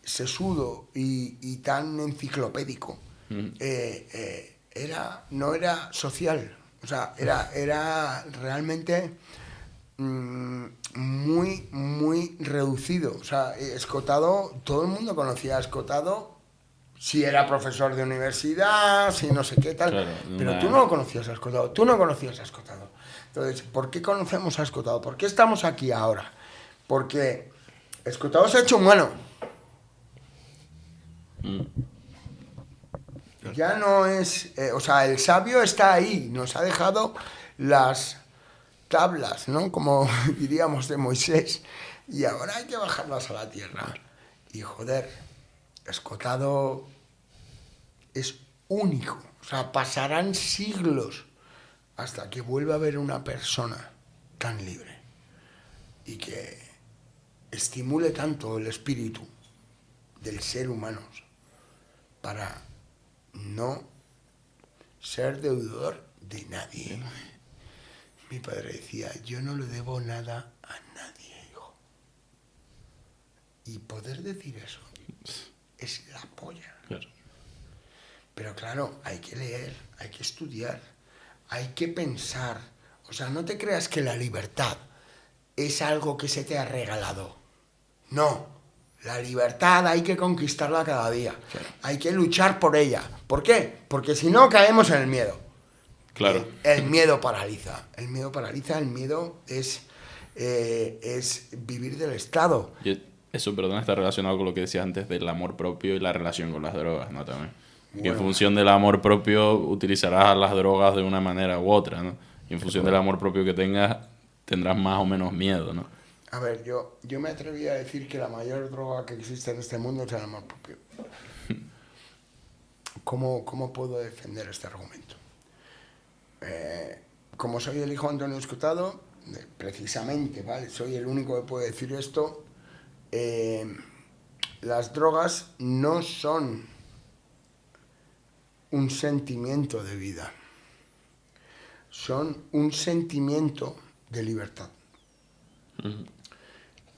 sesudo y tan enciclopédico no era social. O sea, era realmente muy reducido. O sea, Escotado, todo el mundo conocía a Escotado, si era profesor de universidad, si no sé qué tal. Claro, pero tú no lo conocías a Escotado, tú no conocías a Escotado. Entonces, ¿por qué conocemos a Escotado? ¿Por qué estamos aquí ahora? Porque Escotado se ha hecho humano. Ya no es... o sea, el sabio está ahí, nos ha dejado las tablas, ¿no? Como diríamos de Moisés. Y ahora hay que bajarlas a la tierra. Y joder, Escotado es único. O sea, pasarán siglos hasta que vuelva a haber una persona tan libre y que estimule tanto el espíritu del ser humano para no ser deudor de nadie. Mi padre decía, yo no le debo nada a nadie, hijo. Y poder decir eso es la polla. Claro. Pero claro, hay que leer, hay que estudiar, hay que pensar. O sea, no te creas que la libertad es algo que se te ha regalado. No, la libertad hay que conquistarla cada día. Claro. Hay que luchar por ella. ¿Por qué? Porque si no caemos en el miedo. Claro. El miedo paraliza. El miedo es vivir del Estado. Y eso, perdón, está relacionado con lo que decías antes del amor propio y la relación con las drogas, ¿no? También. Que en función del amor propio utilizarás las drogas de una manera u otra, ¿no? Y en función del amor propio que tengas, tendrás más o menos miedo, ¿no? A ver, yo me atreví a decir que la mayor droga que existe en este mundo es el amor propio. ¿Cómo puedo defender este argumento? Como soy el hijo de Antonio Escotado, precisamente, ¿vale? Soy el único que puede decir esto. Las drogas no son un sentimiento de vida, son un sentimiento de libertad.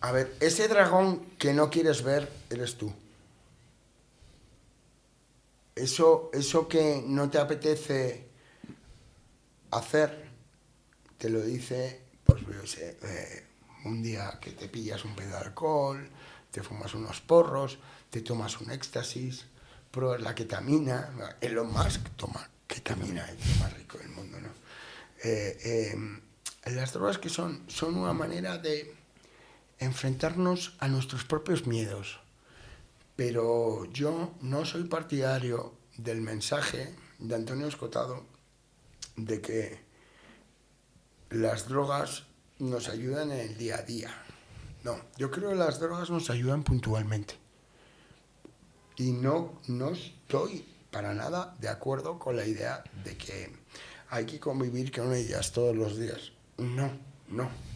A ver, ese dragón que no quieres ver eres tú. Eso que no te apetece hacer, te lo dice, pues yo sé, un día que te pillas un pedo de alcohol, te fumas unos porros, te tomas un éxtasis, pruebas la ketamina. Elon Musk toma ketamina, es lo más rico del mundo, ¿no? Las drogas que son una manera de enfrentarnos a nuestros propios miedos. Pero yo no soy partidario del mensaje de Antonio Escotado de que las drogas nos ayudan en el día a día. No, yo creo que las drogas nos ayudan puntualmente. Y no estoy para nada de acuerdo con la idea de que hay que convivir con ellas todos los días. No.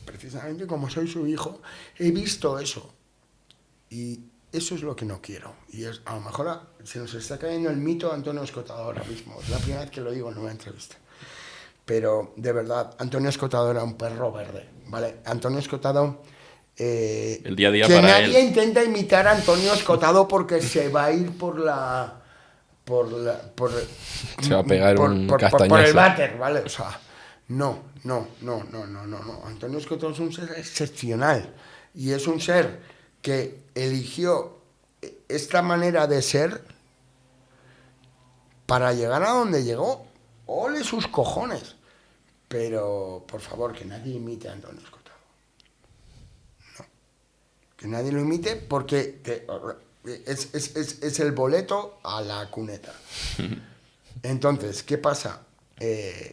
Precisamente como soy su hijo, he visto eso. Y eso es lo que no quiero. Y a lo mejor se nos está cayendo el mito de Antonio Escotado ahora mismo. Es la primera vez que lo digo en una entrevista. Pero, de verdad, Antonio Escotado era un perro verde, ¿vale? Antonio Escotado... el día a día que para nadie él. intenta imitar a Antonio Escotado porque se va a ir Se va a pegar un castañazo. por el váter, ¿vale? O sea, no. Antonio Escotado es un ser excepcional. Y es un ser que eligió esta manera de ser para llegar a donde llegó. ¡Ole sus cojones! Pero, por favor, que nadie imite a Antonio Escotado. No. Que nadie lo imite porque es el boleto a la cuneta. Entonces, ¿qué pasa?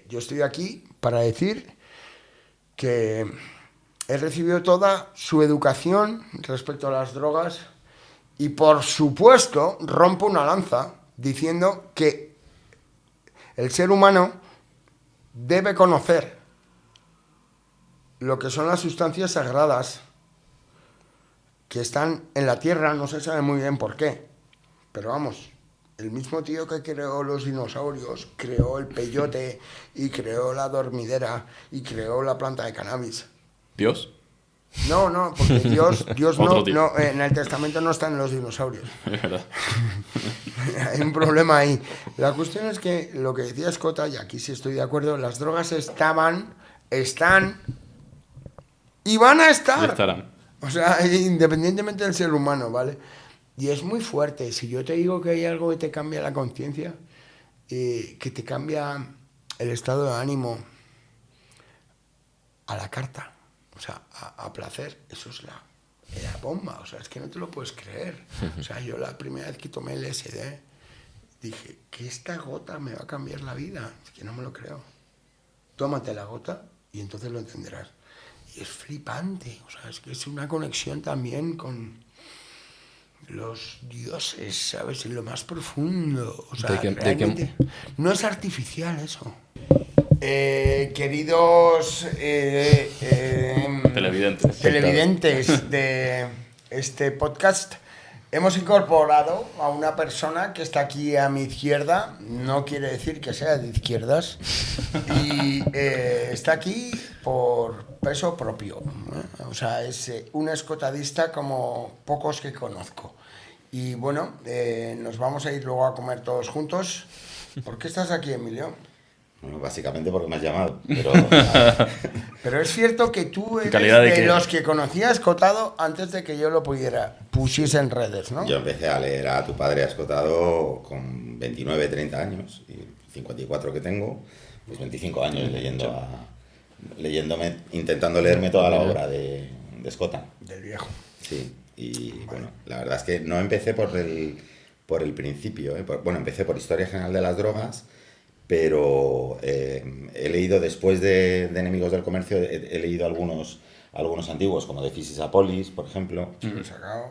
Yo estoy aquí para decir que he recibido toda su educación respecto a las drogas y, por supuesto, rompo una lanza diciendo que el ser humano debe conocer lo que son las sustancias sagradas que están en la Tierra, no se sabe muy bien por qué, pero vamos, el mismo tío que creó los dinosaurios, creó el peyote y creó la dormidera y creó la planta de cannabis. ¿Dios? No, porque Dios Otro en el testamento no están los dinosaurios. Es verdad. Hay un problema ahí. La cuestión es que lo que decía Escota, y aquí sí estoy de acuerdo, las drogas están y van a estar. Y estarán. O sea, independientemente del ser humano, ¿vale? Y es muy fuerte. Si yo te digo que hay algo que te cambia la conciencia, que te cambia el estado de ánimo a la carta, o sea, a placer, eso es la bomba. O sea, es que no te lo puedes creer. O sea, yo la primera vez que tomé el LSD dije, que esta gota me va a cambiar la vida. Es que no me lo creo. Tómate la gota y entonces lo entenderás. Y es flipante. O sea, es que es una conexión también con los dioses, ¿sabes? En lo más profundo. O sea, realmente no es artificial eso. Queridos televidentes de este podcast, hemos incorporado a una persona que está aquí a mi izquierda, no quiere decir que sea de izquierdas, y está aquí por peso propio, ¿eh? O sea, es un escotadista como pocos que conozco. Y bueno, nos vamos a ir luego a comer todos juntos. ¿Por qué estás aquí, Emilio? Bueno, básicamente porque me has llamado, pero Pero es cierto que tú eres ¿Calidad de de qué? los que conocía a Escotado antes de que yo lo pusiese en redes, ¿no? yo empecé a leer a tu padre Escotado con 29, 30 años, y 54 que tengo, pues 25 años leyéndome, intentando leerme toda la obra de Escota. Del viejo. Sí, y bueno, la verdad es que no empecé por el principio, ¿eh? Bueno, empecé por Historia General de las Drogas, pero he leído después de Enemigos del Comercio, he leído algunos antiguos, como de Fisis Apolis, por ejemplo, Lo he sacado.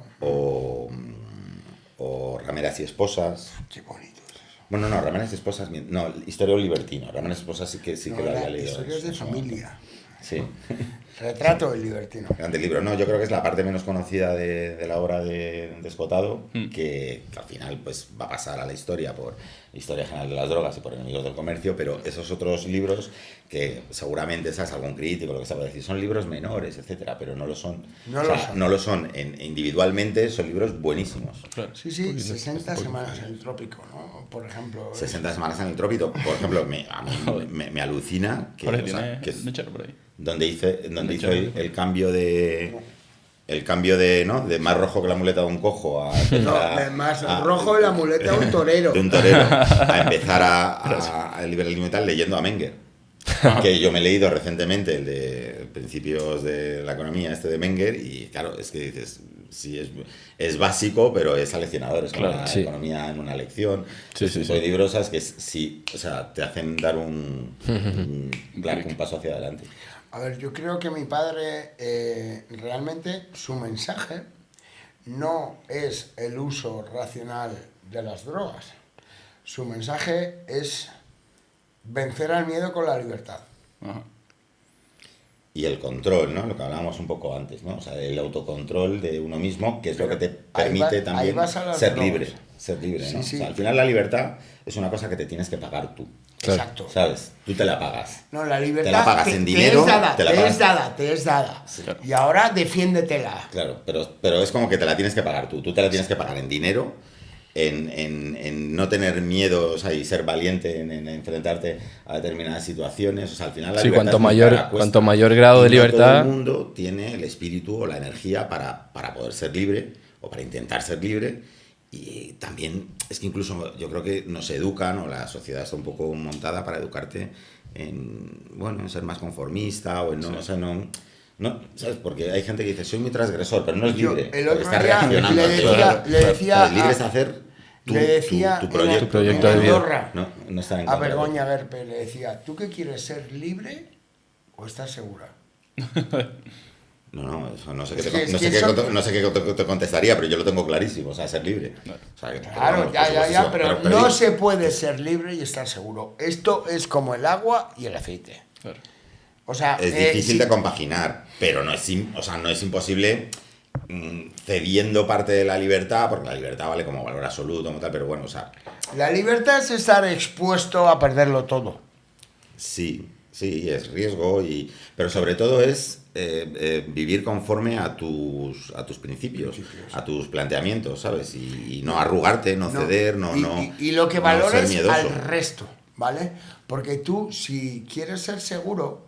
o Rameras y Esposas. Qué bonito es eso. Bueno, no, Rameras y Esposas, no, Historia de un Libertino. Rameras y Esposas sí que No, lo había leído. historias de Eso, familia. Sí. Retrato del libertino. Grande libro. No, yo creo que es la parte menos conocida de la obra de Escotado, que al final pues va a pasar a la historia por Historia General de las Drogas y por Enemigos del Comercio, pero esos otros libros que seguramente sabes algún crítico lo que sabe decir son libros menores, etcétera, pero no lo son. No lo son. Individualmente son libros buenísimos. Claro. Sí, sí, 60 semanas en el trópico, ¿no? Por ejemplo. 60 semanas en el trópico, por ejemplo, a mí me alucina que, Por ahí o sea, tiene que un echar por ahí. donde hizo el cambio de ¿no? De más rojo que la muleta de un cojo a No, más rojo de la muleta de un torero. de un torero a empezar a liberalismo y tal leyendo a Menger, que yo me he leído recientemente el de Principios de la Economía, de Menger, y claro, es que dices, sí, es básico, pero es aleccionador, es como Claro, la sí. economía en una lección. Sí, sí, Soy sí. libros que sí, o sea, te hacen dar un paso hacia adelante. A ver, yo creo que mi padre realmente su mensaje no es el uso racional de las drogas. Su mensaje es vencer al miedo con la libertad. Ajá. Y el control, ¿no? Lo que hablábamos un poco antes, ¿no? O sea, el autocontrol de uno mismo, que es lo que te permite ahí también vas a las ser drogas. libre. Ser libre, ¿no? Sí, sí. O sea, al final la libertad es una cosa que te tienes que pagar tú. Claro. Exacto. ¿Sabes? Tú te la pagas. No, la libertad Te la pagas en dinero, te es dada, te la te pagas- es dada, te es dada. Claro. Y ahora defiéndetela. Claro, pero es como que te la tienes que pagar tú. Tú te la tienes que pagar en dinero, en no tener miedo, o sea, y ser valiente en enfrentarte a determinadas situaciones. O sea, al final la Sí, libertad cuanto es muy mayor- cara, cuesta. cuanto mayor grado de Y no todo libertad- el mundo tiene el espíritu o la energía para poder ser libre o para intentar ser libre. Y también es que incluso yo creo que nos educan, o la sociedad está un poco montada para educarte en, bueno, en ser más conformista o en no, o sea, no, ¿sabes? Porque hay gente que dice, soy muy transgresor, pero no es Yo, libre. el porque otro está día reaccionando. le decía ¿Sabes? Libre a- es hacer le decía tu en proyecto. Tu proyecto en de vida. Andorra, No estar en a contra de- Begoña Gerpe le decía, ¿tú qué quieres, ser libre o estar segura? No, eso no sé qué Es te, que- no es sé que qué son- no sé qué te contestaría, pero yo lo tengo clarísimo, o sea, ser libre. O sea, Claro, vamos, ya, pues, pero digo, no se puede ser libre y estar seguro. Esto es como el agua y el aceite. Claro. O sea, es difícil sí, de compaginar, pero no es imposible cediendo parte de la libertad, porque la libertad vale como valor absoluto, como tal, pero bueno, o sea, la libertad es estar expuesto a perderlo todo. sí, es riesgo, pero sobre todo es vivir conforme a tus principios, a tus planteamientos, ¿sabes? Y no arrugarte, no ceder, y lo que no valores ser miedoso. al resto, ¿vale? Porque tú, si quieres ser seguro,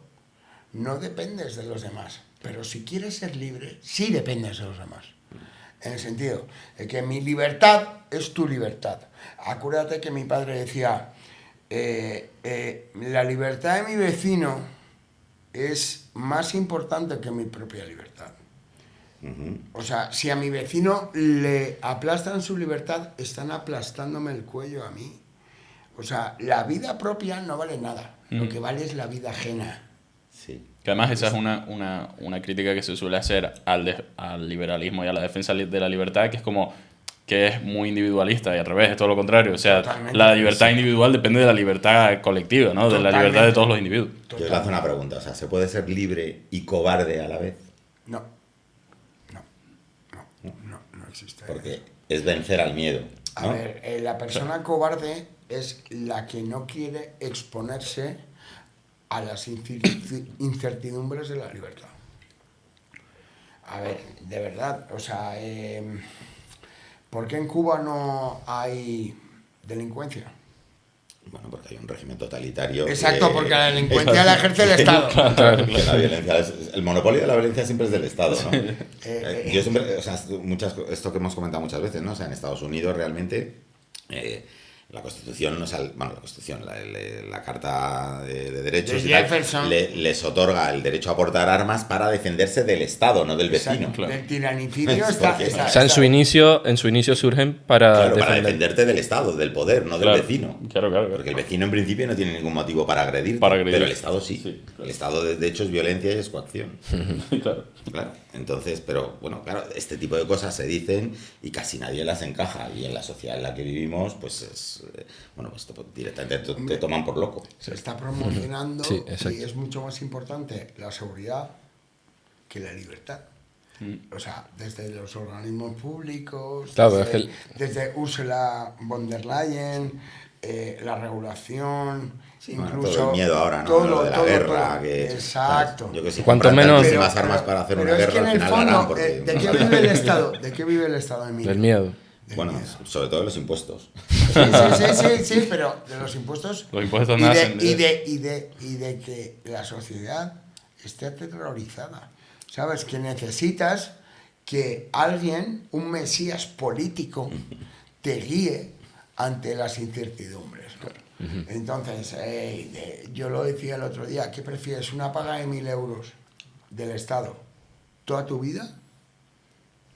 no dependes de los demás. Pero si quieres ser libre, sí dependes de los demás. En el sentido de que mi libertad es tu libertad. Acuérdate que mi padre decía, la libertad de mi vecino es más importante que mi propia libertad. O sea, si a mi vecino le aplastan su libertad, están aplastándome el cuello a mí. O sea, la vida propia no vale nada. Lo que vale es la vida ajena. Sí. Que además esa es una crítica que se suele hacer al liberalismo y a la defensa de la libertad, que es como que es muy individualista y al revés, es todo lo contrario. O sea, Totalmente. la libertad individual depende de la libertad colectiva, ¿no? De la Totalmente. libertad de todos los individuos. Yo le hago una pregunta, o sea, ¿se puede ser libre y cobarde a la vez? No. No existe. Porque es vencer al miedo, ¿no? A ver, la persona cobarde es la que no quiere exponerse a las incertidumbres de la libertad. A ver, de verdad, o sea, ¿Por qué en Cuba no hay delincuencia? Bueno, porque hay un régimen totalitario. Exacto, porque la delincuencia la ejerce el Estado. Claro, que la violencia el monopolio de la violencia siempre es del Estado, ¿no? Yo siempre, o sea, esto que hemos comentado muchas veces, ¿no? O sea, en Estados Unidos realmente la Constitución, o sea, bueno, la Constitución, la Carta de Derechos De y tal, Jefferson. les otorga el derecho a portar armas para defenderse del Estado, no del vecino. Claro. El tiranicidio Porque- O sea, en su inicio surgen para Claro, para defender. defenderte del Estado, del poder, no del Claro, vecino. claro. Porque el vecino en principio no tiene ningún motivo para agredirte, Para agredir. pero el Estado sí. Sí, claro. El Estado de hecho es violencia y es coacción. Claro. Claro, entonces, pero bueno, claro, este tipo de cosas se dicen y casi nadie las encaja. Y en la sociedad en la que vivimos, pues es, bueno, pues directamente te toman por loco. Se está promocionando Sí, exacto. y es mucho más importante la seguridad que la libertad. O sea, desde los organismos públicos, Claro, desde, es que desde Ursula von der Leyen, la regulación, Bueno, incluso todo el miedo ahora, ¿no? Lo de la guerra, que exacto. yo que sé, Cuanto comprar menos- tantísimas armas para hacer una es guerra que en al el final fondo, ganan porque ¿de qué vive el Estado? ¿De qué vive el Estado, Emilio? Del miedo. Del bueno, miedo. sobre todo los impuestos. Sí, pero de los impuestos. Los impuestos y de, nacen de- y de que la sociedad esté aterrorizada. ¿Sabes? Que necesitas que alguien, un mesías político, te guíe ante las incertidumbres, ¿no? Entonces, yo lo decía el otro día, ¿qué prefieres? ¿Una paga de 1.000 euros del Estado toda tu vida?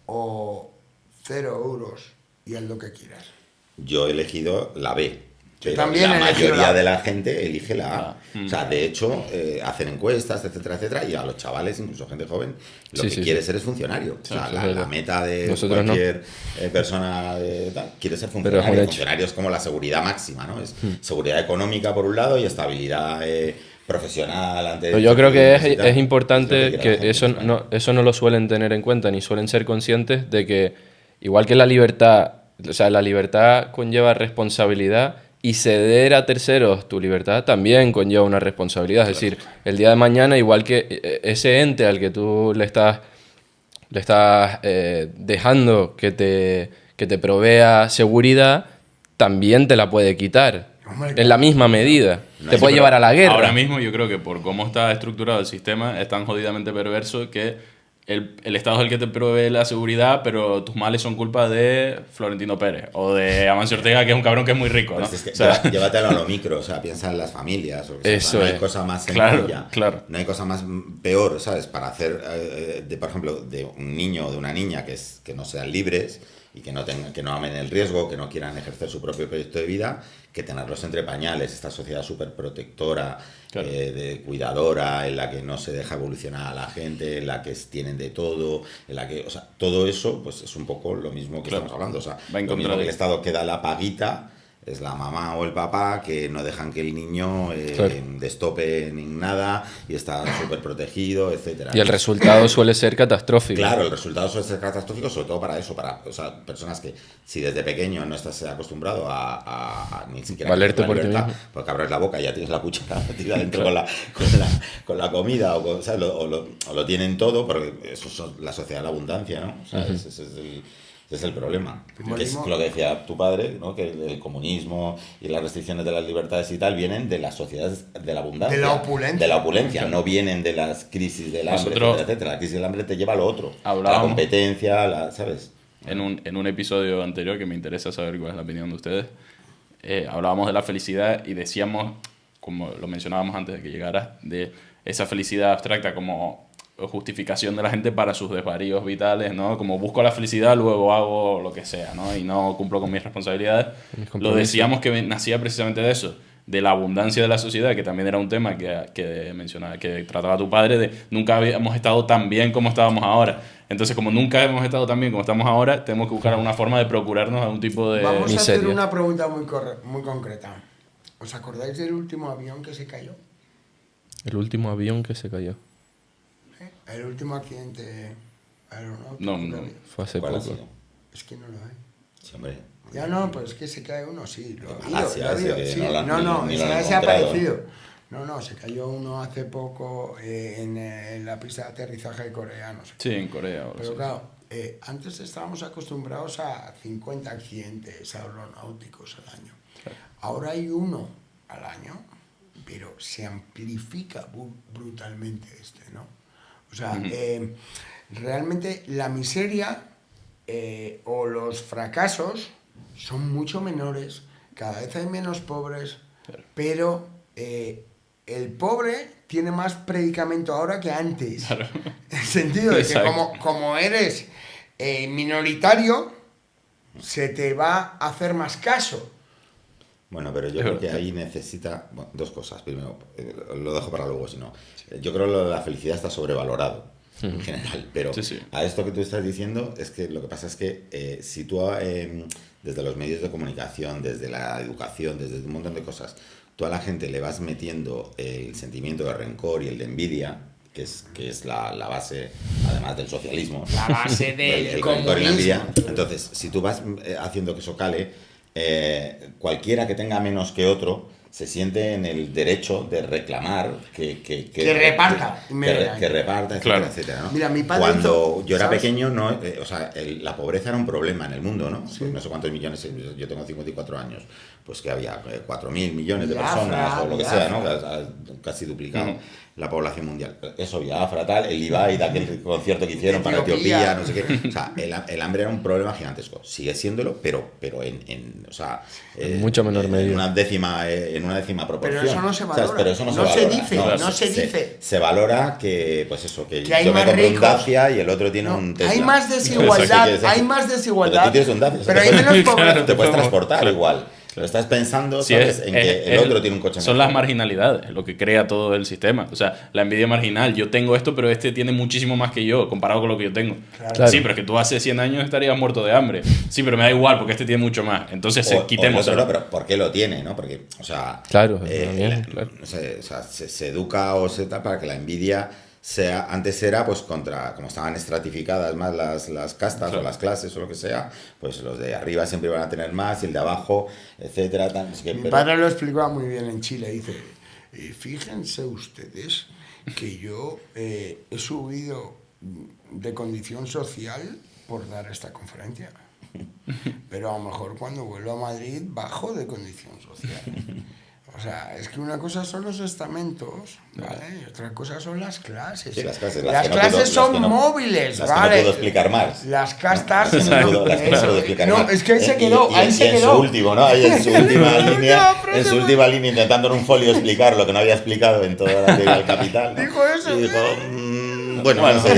¿O 0 euros y haz lo que quieras? Yo he elegido la B. Yo Pero también la he elegido mayoría la B. de la gente elige la A. Ah, O sea, de hecho, hacen encuestas, etcétera, y a los chavales, incluso gente joven, lo Sí, que sí, quiere sí. ser es funcionario. O sea, Sí, la, sí, la sí. meta de Nosotros no. cualquier persona quiere ser Pero es un funcionario. hecho. Funcionario es como la seguridad máxima, ¿no? Es seguridad económica por un lado y estabilidad profesional ante... Pero yo creo que y tal. es importante Es lo quiere la que gente, eso no lo suelen tener en cuenta ni suelen ser conscientes de que, igual que la libertad, o sea, la libertad conlleva responsabilidad y ceder a terceros tu libertad también conlleva una responsabilidad. Es decir, el día de mañana, igual que ese ente al que tú le estás dejando que te provea seguridad, también te la puede quitar. Hombre, En la misma medida. No, Te sí, puede pero llevar a la guerra. Ahora mismo yo creo que por cómo está estructurado el sistema es tan jodidamente perverso que el Estado es el que te provee la seguridad, pero tus males son culpa de Florentino Pérez o de Amancio Ortega, que es un cabrón que es muy rico, ¿no? Pues es que O sea, llévatelo a lo micro, o sea, piensa en las familias. O sea, Eso no hay es. cosa más Claro, sencilla, claro. no hay cosa más peor, ¿sabes? Para hacer, por ejemplo, de un niño o de una niña que no sean libres y que no amen el riesgo, que no quieran ejercer su propio proyecto de vida, que tenerlos entre pañales, esta sociedad súper protectora, Claro. de cuidadora, en la que no se deja evolucionar a la gente, en la que tienen de todo, en la que, o sea, todo eso, pues es un poco lo mismo que Claro. estamos hablando, o sea, Va en lo contra mismo que de- el Estado que da la paguita, es la mamá o el papá que no dejan que el niño Claro. destope ni nada y está súper protegido, etcétera. Y el resultado suele ser catastrófico. Claro, el resultado suele ser catastrófico, sobre todo para eso, para, o sea, personas que si desde pequeño no estás acostumbrado a ni siquiera Valerte la por ti libertad, mismo. porque abres la boca y ya tienes la cuchara metida dentro Claro. con la comida, o, ¿sabes? O lo tienen todo, porque eso es la sociedad de la abundancia, ¿no? O sea, ese es el problema. Que es lo que decía tu padre, ¿no? Que el comunismo y las restricciones de las libertades y tal vienen de las sociedades de la abundancia. De la opulencia. De la opulencia, no vienen de las crisis del hambre, Nosotros- etcétera, etcétera. La crisis del hambre te lleva a lo otro. A la Hablábamos- competencia, ¿sabes? en un episodio anterior, que me interesa saber cuál es la opinión de ustedes, hablábamos de la felicidad y decíamos, como lo mencionábamos antes de que llegaras, de esa felicidad abstracta como justificación de la gente para sus desvaríos vitales, ¿no? Como busco la felicidad, luego hago lo que sea, ¿no? Y no cumplo con mis responsabilidades. Mis Lo compromisos. decíamos que nacía precisamente de eso, de la abundancia de la sociedad, que también era un tema que mencionaba, que trataba tu padre, de nunca habíamos estado tan bien como estábamos ahora. Entonces, como nunca hemos estado tan bien como estamos ahora, tenemos que buscar alguna forma de procurarnos algún tipo de... Vamos a hacer miseria. una pregunta muy concreta. ¿Os acordáis del último avión que se cayó? El último avión que se cayó. El último accidente aeronáutico. No, que no. había. Fue hace ¿Cuál ha poco. sido? Es que no lo hay. Sí, hombre. Ya no, pues es que se cae uno, sí. Lo ha habido, Malasia, lo ha habido, ese que sí. no lo han- No, ni lo han ese ha encontrado, desaparecido. No, se cayó uno hace poco en la pista de aterrizaje coreano. Sí, en Corea. o Pero sea. claro, antes estábamos acostumbrados a 50 accidentes aeronáuticos al año. Ahora hay uno al año, pero se amplifica brutalmente ¿no? O sea, realmente la miseria o los fracasos son mucho menores, cada vez hay menos pobres, pero el pobre tiene más predicamento ahora que antes. Claro. En el sentido de que como eres minoritario, se te va a hacer más caso. Bueno, pero yo creo que ahí necesita dos cosas. Primero, lo dejo para luego, si no. Yo creo que la felicidad está sobrevalorado en general, pero a esto que tú estás diciendo es que lo que pasa es que si tú desde los medios de comunicación, desde la educación, desde un montón de cosas, tú a la gente le vas metiendo el sentimiento de rencor y el de envidia, que es la base, además del socialismo. La base del rencor y la envidia. comunismo. Entonces, si tú vas haciendo que eso cale, cualquiera que tenga menos que otro se siente en el derecho de reclamar que reparta. Que reparta, etcétera, Claro. etcétera, ¿no? Mira, mi padre Cuando yo era ¿sabes? pequeño, no, o sea, la pobreza era un problema en el mundo, ¿no? Sí. Pues no sé cuántos millones, yo tengo 54 años, pues que había 4.000 millones de personas o lo que sea, ¿no? Casi duplicado la población mundial. Eso, Biafra, tal, el Ibai, de aquel concierto que hicieron para Etiopía, no sé qué. O sea, el hambre era un problema gigantesco. Sigue siéndolo, pero o sea, mucho menor medida. En una décima proporción. Pero eso no se valora. ¿Sabes? Pero eso no se dice. Se valora que, pues eso, que hay yo me más compro un ricos. Dacia y el otro tiene un Tesla. Hay más desigualdad, hay más desigualdad. Pero tú tienes un Dacia. Pero hay menos pobreza. Te puedes transportar igual. Lo estás pensando, ¿sabes? En que el otro tiene un coche mejor. Son las marginalidades lo que crea todo el sistema. O sea, la envidia marginal. Yo tengo esto, pero este tiene muchísimo más que yo, comparado con lo que yo tengo. Claro. Sí, pero es que tú hace 100 años estarías muerto de hambre. Sí, pero me da igual, porque este tiene mucho más. Entonces, quitemos. No, pero ¿por qué lo tiene? ¿No? Porque, o sea, claro, claro. O sea, se educa o se da para que la envidia sea, antes era pues como estaban estratificadas más las castas, claro, o las clases o lo que sea, pues los de arriba siempre van a tener más y el de abajo, etcétera. Mi padre lo explicaba muy bien en Chile, dice, fíjense ustedes que yo he subido de condición social por dar esta conferencia, pero a lo mejor cuando vuelvo a Madrid bajo de condición social. O sea, es que una cosa son los estamentos, ¿vale? Y otra cosa son las clases. Sí, las clases, las clases son móviles, las ¿vale? Que no puedo explicar más. Las castas... Las que no puedo explicar más. Es que ahí se quedó, ahí se quedó. En su último, ¿no? Ahí en su última línea, en su última línea, intentando en un folio explicar lo que no había explicado en toda la teoría del capital, ¿no? Dijo eso. Y dijo... Bueno, no sé,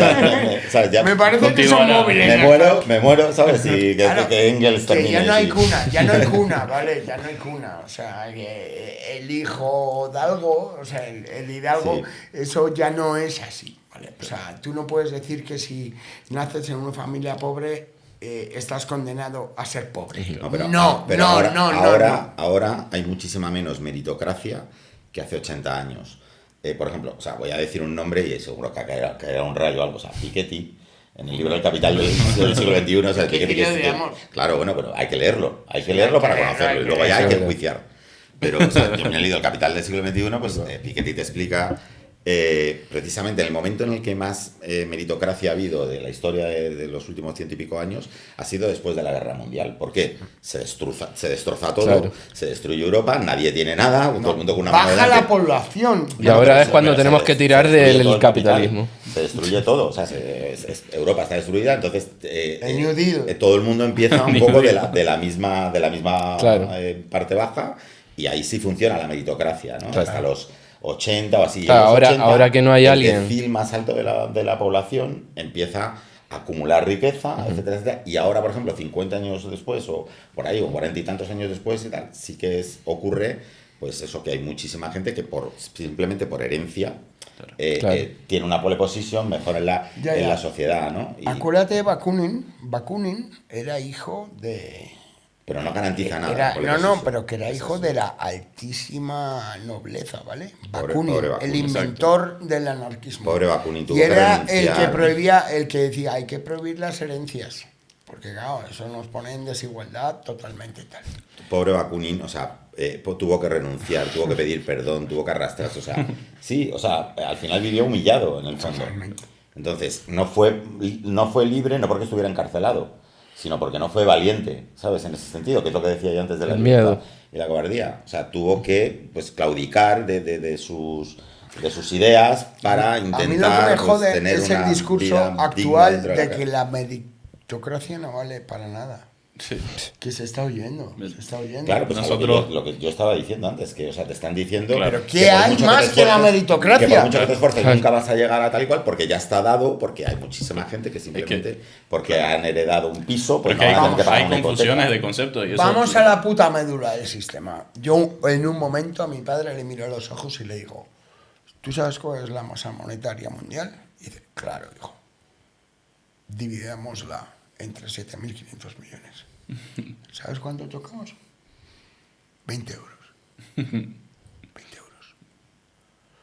¿sabes? Ya me parece que son móviles. Me muero, ¿sabes? Y claro, que Engels termine. Que ya no hay cuna, ya no hay cuna, ¿vale? Ya no hay cuna. O sea, que el hijo de algo, o sea, el Hidalgo, sí, eso ya no es así, ¿vale? O sea, tú no puedes decir que si naces en una familia pobre, estás condenado a ser pobre. No, pero ahora hay muchísima menos meritocracia que hace 80 años. Por ejemplo, o sea, voy a decir un nombre y seguro que caerá un rayo o algo. O sea, Piketty, en el libro del Capital del siglo XXI, o sea, Piketty, claro, bueno, pero hay que leerlo para conocerlo y luego ya hay que enjuiciar. Pero, o sea, yo me he leído el Capital del siglo XXI, pues Piketty te explica precisamente en el momento en el que más meritocracia ha habido de la historia de los últimos 100 y pico años, ha sido después de la Guerra Mundial. ¿Por qué? Se destroza todo, claro, se destruye Europa, nadie tiene nada, todo el mundo con una mano baja la población. Y ahora es cuando tenemos que tirar del capitalismo. Se destruye todo, o sea, Europa está destruida, entonces todo el mundo empieza un poco de la misma claro, parte baja, y ahí sí funciona la meritocracia, ¿no? Claro. Hasta los 80 o así. Claro, los 80, ahora que no hay alguien. El decil más alto de la población empieza a acumular riqueza, etcétera, etcétera. Y ahora, por ejemplo, 50 años después, o por ahí, o 40 y tantos años después y tal, sí que ocurre, pues eso, que hay muchísima gente que simplemente por herencia tiene una pole position mejor en la sociedad, ¿no? Acuérdate de Bakunin era hijo de... Pero no garantiza nada. Pero que era hijo de la altísima nobleza, ¿vale? Bakunin, el inventor del anarquismo. Pobre Bakunin tuvo que renunciar. Y era el que decía, hay que prohibir las herencias. Porque claro, eso nos pone en desigualdad totalmente tal. Pobre Bakunin, o sea, tuvo que renunciar, tuvo que pedir perdón, tuvo que arrastrarse, o sea, sí, o sea, al final vivió humillado en el fondo. Entonces, no fue libre no porque estuviera encarcelado, sino porque no fue valiente, ¿sabes? En ese sentido, que es lo que decía yo antes de la El libertad miedo. y la cobardía. O sea, tuvo que, pues, claudicar de sus ideas para A mí lo que intentar me pues, jode tener es el una discurso vida digna actual dentro de la que la meritocracia no vale para nada. Sí. Que se está oyendo, se está oyendo. Claro, pues Nosotros- lo que yo estaba diciendo antes, que o sea, te están diciendo Claro. Pero ¿qué hay por mucho más te que la esfuerces- meritocracia? Que por mucho que te esfuerces nunca vas a llegar a tal y cual porque ya está dado, porque hay muchísima gente que simplemente porque han heredado un piso, pues Pero es que no van a tener que pagar hay una confusiones hipoteca. de conceptos. Y eso, Vamos a la puta médula del sistema. Yo en un momento a mi padre le miro a los ojos y le digo, ¿tú sabes cuál es la masa monetaria mundial? Y dice, claro, hijo. Dividémosla entre 7.500 millones. ¿Sabes cuánto tocamos? 20 euros. 20 euros.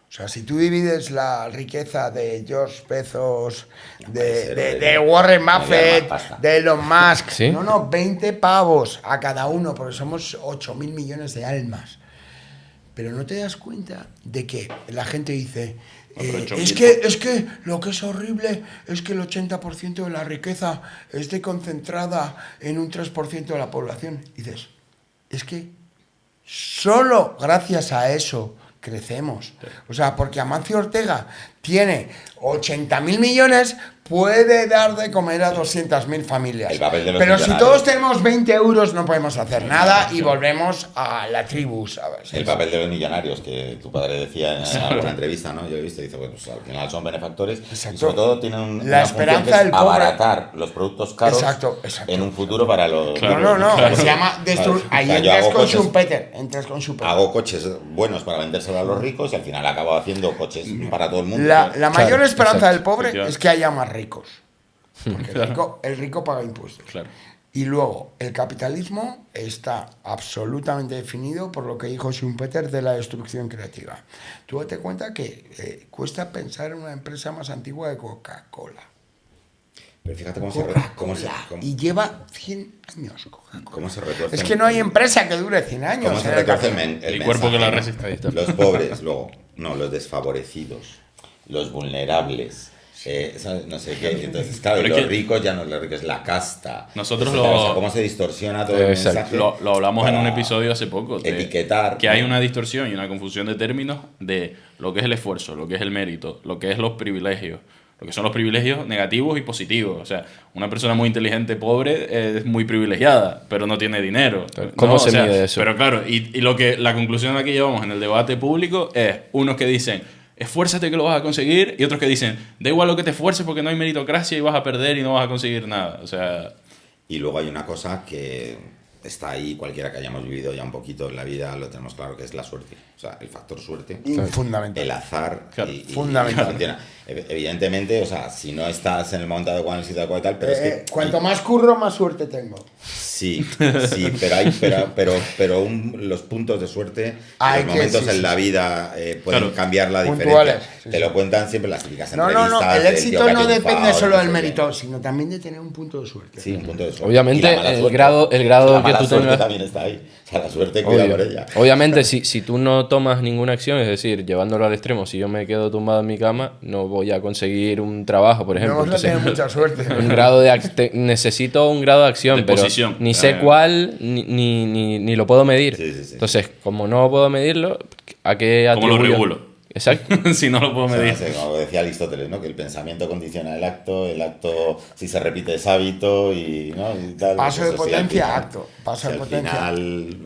O sea, si tú divides la riqueza de George Bezos, de Warren Buffett, de Elon Musk, ¿Sí? no, 20 pavos a cada uno, porque somos 8.000 millones de almas. Pero no te das cuenta de que la gente dice, Pero 8.000. es que lo que es horrible es que el 80% de la riqueza esté concentrada en un 3% de la población. Y dices, es que solo gracias a eso crecemos. O sea, porque Amancio Ortega tiene 80.000 millones, puede dar de comer a 200.000 familias. El papel de los Pero si millonarios. todos tenemos 20 euros no podemos hacer nada y volvemos a la tribu, ¿sabes? El papel de los millonarios, que tu padre decía en alguna entrevista, ¿no? Yo he visto, dice, bueno, pues al final son benefactores Exacto. y sobre todo tienen La una esperanza función que es del pobre. abaratar los productos caros Exacto. en un futuro para los... Claro. No, Claro. se llama destruir. Claro. Ahí O sea, yo entras hago con coches- Schumpeter. Entras con Schumpeter. Hago coches buenos para vendérselo a los ricos y al final acabo haciendo coches para todo el mundo. La mayor esperanza exacto. del pobre Efectivamente. es que haya más ricos. Porque el rico paga impuestos. Claro. Y luego, el capitalismo está absolutamente definido por lo que dijo Schumpeter de la destrucción creativa. Tú date cuenta que cuesta pensar en una empresa más antigua que Coca-Cola. Pero fíjate cómo Y lleva 100 años Coca-Cola. cómo se retuerce. Es que no hay empresa que dure 100 ¿Cómo años. se en el retuerce capitalismo. El cuerpo que la mensaje, resiste. ¿no? Los pobres, luego, no, los desfavorecidos, los vulnerables, ¿sabes? No sé qué. Entonces, claro, y Pero los es que- ricos ya no, los ricos, la casta. Nosotros etcétera. lo- O sea, cómo se distorsiona todo el Exacto. mensaje. Lo hablamos en un para episodio hace poco. etiquetar, Que hay ¿no? una distorsión y una confusión de términos de lo que es el esfuerzo, lo que es el mérito, lo que es los privilegios. Lo que son los privilegios negativos y positivos. O sea, una persona muy inteligente, pobre, es muy privilegiada, pero no tiene dinero. ¿Cómo ¿no? se O sea, mide eso? Pero claro, y lo que la conclusión a la que llevamos en el debate público es unos que dicen, esfuérzate que lo vas a conseguir, y otros que dicen, da igual lo que te esfuerces porque no hay meritocracia y vas a perder y no vas a conseguir nada. O sea, Y luego hay una cosa que está ahí, cualquiera que hayamos vivido ya un poquito en la vida lo tenemos claro, que es la suerte. O sea, el factor suerte. Fundamental. El azar Claro, y fundamental. funciona. Evidentemente, o sea, si no estás en el momento adecuado, en el sitio adecuado y tal, pero es que Cuanto más curro, más suerte tengo. sí, pero los puntos de suerte, Hay los que- momentos sí, en sí, la sí. vida pueden Claro. cambiar la Puntuales, diferencia. sí, Te sí. lo cuentan siempre las típicas No, entrevistas. el del éxito tío que ha no triunfado, depende solo no del sé qué. mérito, sino también de tener un punto de suerte. Sí, un punto de suerte. Obviamente, Y la mala el suerte. grado La que mala tú suerte tengas- también está ahí. O sea, la suerte, cuida Obvio. por ella. Obviamente, si tú no tomas ninguna acción, es decir, llevándolo al extremo, si yo me quedo tumbado en mi cama, no voy a conseguir un trabajo, por ejemplo. No vas a tener Entonces, mucha suerte. un grado necesito un grado de acción, De pero posición. ni sé cuál ni lo puedo medir. Sí, sí, sí. Entonces, como no puedo medirlo, ¿a qué ¿cómo lo atribuyo? regulo? Exacto. Si no lo puedo O sea, medir. no sé, como decía Aristóteles, ¿no? Que el pensamiento condiciona el acto, si se repite es hábito y, ¿no? Y tal. Paso de Eso sí, potencia al a final- acto. Paso si de al potencia. final,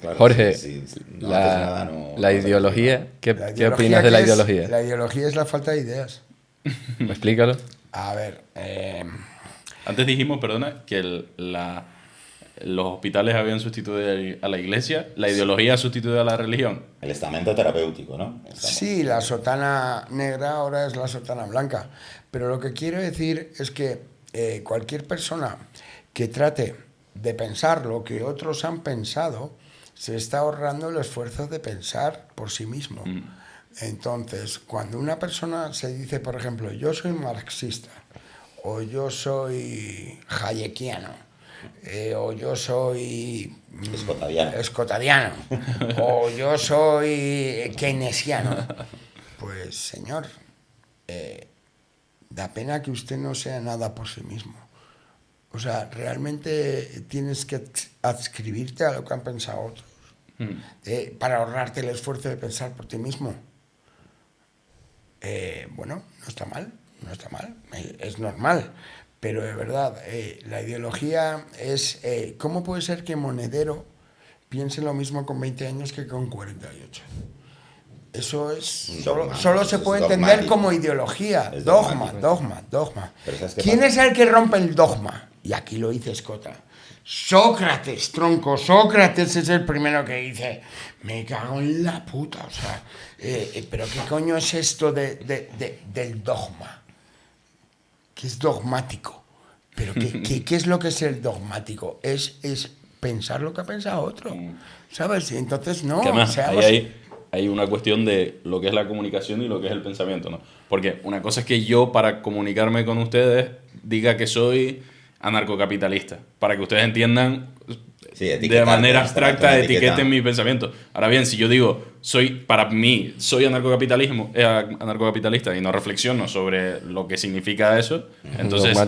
claro, Jorge, si no haces nada, no- la no ideología, ¿qué La qué ideología, opinas de la ¿qué es? ideología? La ideología es la falta de ideas. Explícalo. A ver, Antes dijimos, perdona, que los hospitales habían sustituido a la iglesia, la ideología ha sustituido a la religión. El estamento terapéutico, ¿no? sí, la sotana negra ahora es la sotana blanca. Pero lo que quiero decir es que cualquier persona que trate de pensar lo que otros han pensado, se está ahorrando el esfuerzo de pensar por sí mismo. Entonces, cuando una persona se dice, por ejemplo, yo soy marxista, o yo soy hayekiano, o yo soy escotadiano, o yo soy keynesiano, pues señor, da pena que usted no sea nada por sí mismo. O sea, realmente tienes que adscribirte a lo que han pensado otros. Para ahorrarte el esfuerzo de pensar por ti mismo. Bueno, no está mal, es normal, pero de verdad, la ideología es... ¿Cómo puede ser que Monedero piense lo mismo con 20 años que con 48? Eso es... Solo se puede entender como ideología, dogma. ¿Quién es el que rompe el dogma? Y aquí lo dice Escota. Sócrates, tronco, Sócrates es el primero que dice, me cago en la puta, o sea, pero ¿qué coño es esto del dogma? ¿Qué es dogmático? ¿Pero qué es lo que es el dogmático? Es pensar lo que ha pensado otro, ¿sabes? Y entonces no, que además, seamos... hay una cuestión de lo que es la comunicación y lo que es el pensamiento, ¿no? Porque una cosa es que yo, para comunicarme con ustedes, diga que soy anarcocapitalista, para que ustedes entiendan de manera abstracta, etiqueten mi pensamiento. Ahora bien, si yo digo, para mí, soy anarcocapitalista y no reflexiono sobre lo que significa eso, entonces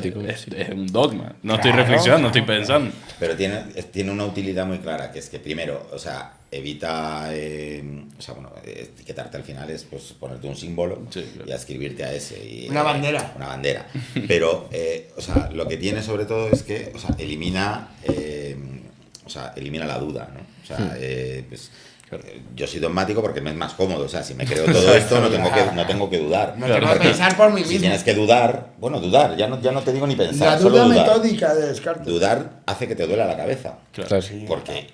es un dogma. No estoy reflexionando, no estoy pensando. Pero tiene una utilidad muy clara, que es que primero, o sea, evita, etiquetarte al final es pues ponerte un símbolo, sí, claro, y adscribirte a ese. Y, una bandera. Una bandera. Pero, o sea, lo que tiene sobre todo es que, o sea, elimina la duda, ¿no? O sea, pues... Yo soy dogmático porque me es más cómodo, o sea, si me creo todo esto no tengo que dudar. No tengo que pensar por mí mismo. Si tienes que dudar, ya no te digo ni pensar. La duda metódica de Descartes. Dudar hace que te duela la cabeza. Claro. Sí.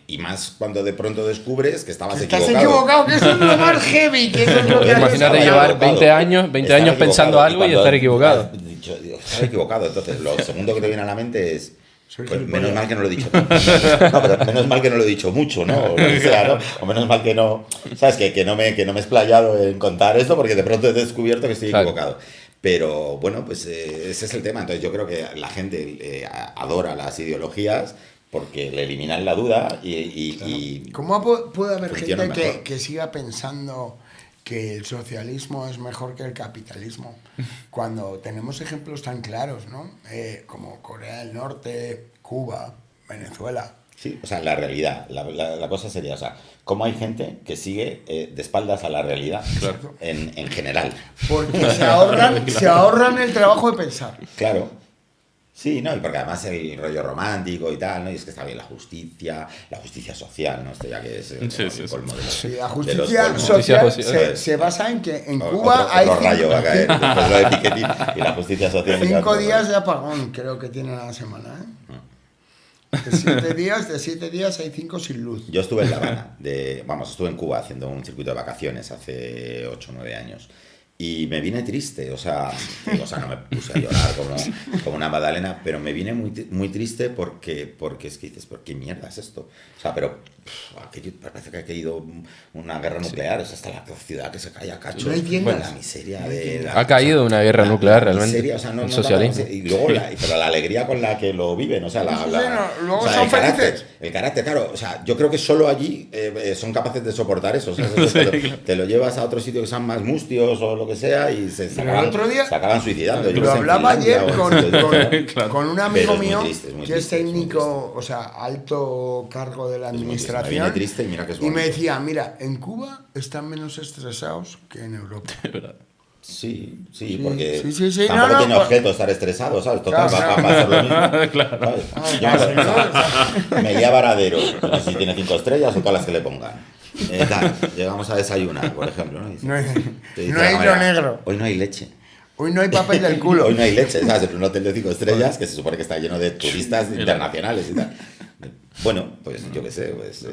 Y más cuando de pronto descubres que estabas equivocado. Estás equivocado, que eso es lo más heavy. Que eso es lo que imagínate llevar 20 años pensando algo y estar equivocado. Estar equivocado, entonces lo segundo que te viene a la mente es... Pues menos mal que no lo he dicho tanto. No, pero menos mal que no lo he dicho mucho, ¿no? O menos mal que no, ¿sabes? Que no me he explayado en contar esto porque de pronto he descubierto que estoy equivocado. Pero bueno, pues ese es el tema. Entonces yo creo que la gente adora las ideologías porque le eliminan la duda y ¿cómo puede haber gente que siga pensando que el socialismo es mejor que el capitalismo, cuando tenemos ejemplos tan claros, ¿no? Como Corea del Norte, Cuba, Venezuela? Sí, o sea, la realidad, la cosa sería, o sea, cómo hay gente que sigue de espaldas a la realidad, claro, en general. Porque se ahorran el trabajo de pensar. Claro. Sí, ¿no? Y porque además el rollo romántico y tal, ¿no? Y es que está bien la justicia social, ¿no? Esto ya que es el colmo de los... Sí, la justicia social se basa en que en Cuba hay... Otro rayo va a caer después lo de Piketty y la justicia social... 5 días de apagón creo que tiene la semana, ¿eh? De 7 días hay 5 sin luz. Yo estuve en La Habana, estuve en Cuba haciendo un circuito de vacaciones hace 8 o 9 años. Y me vine triste, o sea, no me puse a llorar como una magdalena, pero me vine muy, muy triste porque es que dices, ¿por qué mierda es esto? O sea, pero parece que ha caído una guerra nuclear, es hasta la ciudad que se cae a cachos. La miseria de... Ha caído una guerra nuclear realmente. Miseria, o sea, el socialismo. Y luego, pero la alegría con la que lo viven, o sea, luego son felices. El carácter, claro, o sea, yo creo que solo allí son capaces de soportar eso. O sea, te lo llevas a otro sitio que sean más mustios o lo que sea y se acaban suicidando. Lo hablaba ayer con un amigo mío que es técnico, o sea, alto cargo de la administración. Me triste y mira que es bonito. Y me decía, mira, en Cuba están menos estresados que en Europa. Sí, porque sí. tampoco tiene objeto estar estresado, ¿sabes? Total, va a ser lo mismo. Claro. ¿Sabes? Me iría Varadero, no sé si tiene 5 estrellas o todas las que le pongan. Llegamos a desayunar, por ejemplo, ¿no? No hay hilo negro. Hoy no hay leche. Hoy no hay papel del culo. Hoy no hay leche, ¿sabes? En un hotel de 5 estrellas que se supone que está lleno de turistas internacionales y tal. Bueno, pues yo qué sé, pues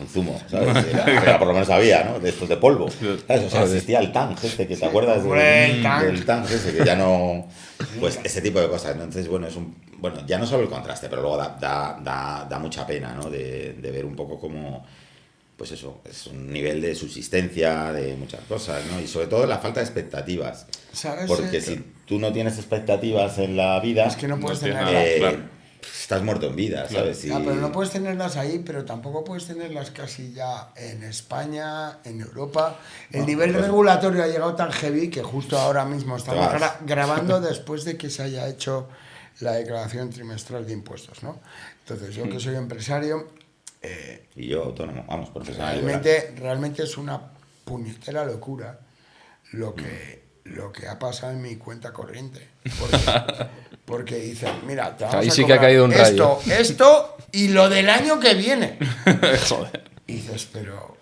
un zumo, ¿sabes? Era por lo menos había, ¿no? De estos de polvo, ¿sabes? O sea, existía el Tang, que te acuerdas del Tang, ese que ya no... Pues ese tipo de cosas, ¿no? Entonces, bueno, ya no solo el contraste, pero luego da mucha pena, ¿no? De ver un poco cómo... Pues eso, es un nivel de subsistencia, de muchas cosas, ¿no? Y sobre todo la falta de expectativas. ¿Sabes? Porque si tú no tienes expectativas en la vida... Es que no puedes tener nada, claro. estás muerto en vida, ¿sabes? Ya, pero no puedes tenerlas ahí, pero tampoco puedes tenerlas casi ya en España, en Europa. El nivel regulatorio ha llegado tan heavy que justo ahora mismo estamos grabando después de que se haya hecho la declaración trimestral de impuestos, ¿no? Entonces, yo que soy empresario... y yo autónomo, vamos, profesional. Realmente es una puñetera locura lo que ha pasado en mi cuenta corriente. Porque dicen, mira, te vamos ahí a sí que ha caído un rayo. Esto y lo del año que viene. Joder. Y dices, pero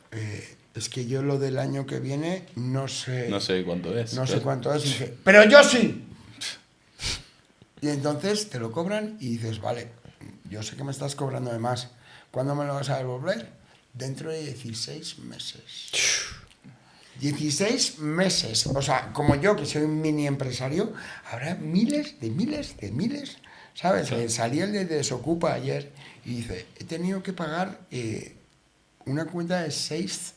es que yo lo del año que viene no sé. No sé cuánto es. No sé cuánto es. Y dice, pero yo sí. Y entonces te lo cobran y dices, vale, yo sé que me estás cobrando de más. ¿Cuándo me lo vas a devolver? Dentro de 16 meses. 16 meses. O sea, como yo, que soy un mini empresario, habrá miles, ¿sabes? Salí el de Desocupa ayer y dice, he tenido que pagar una cuenta de 6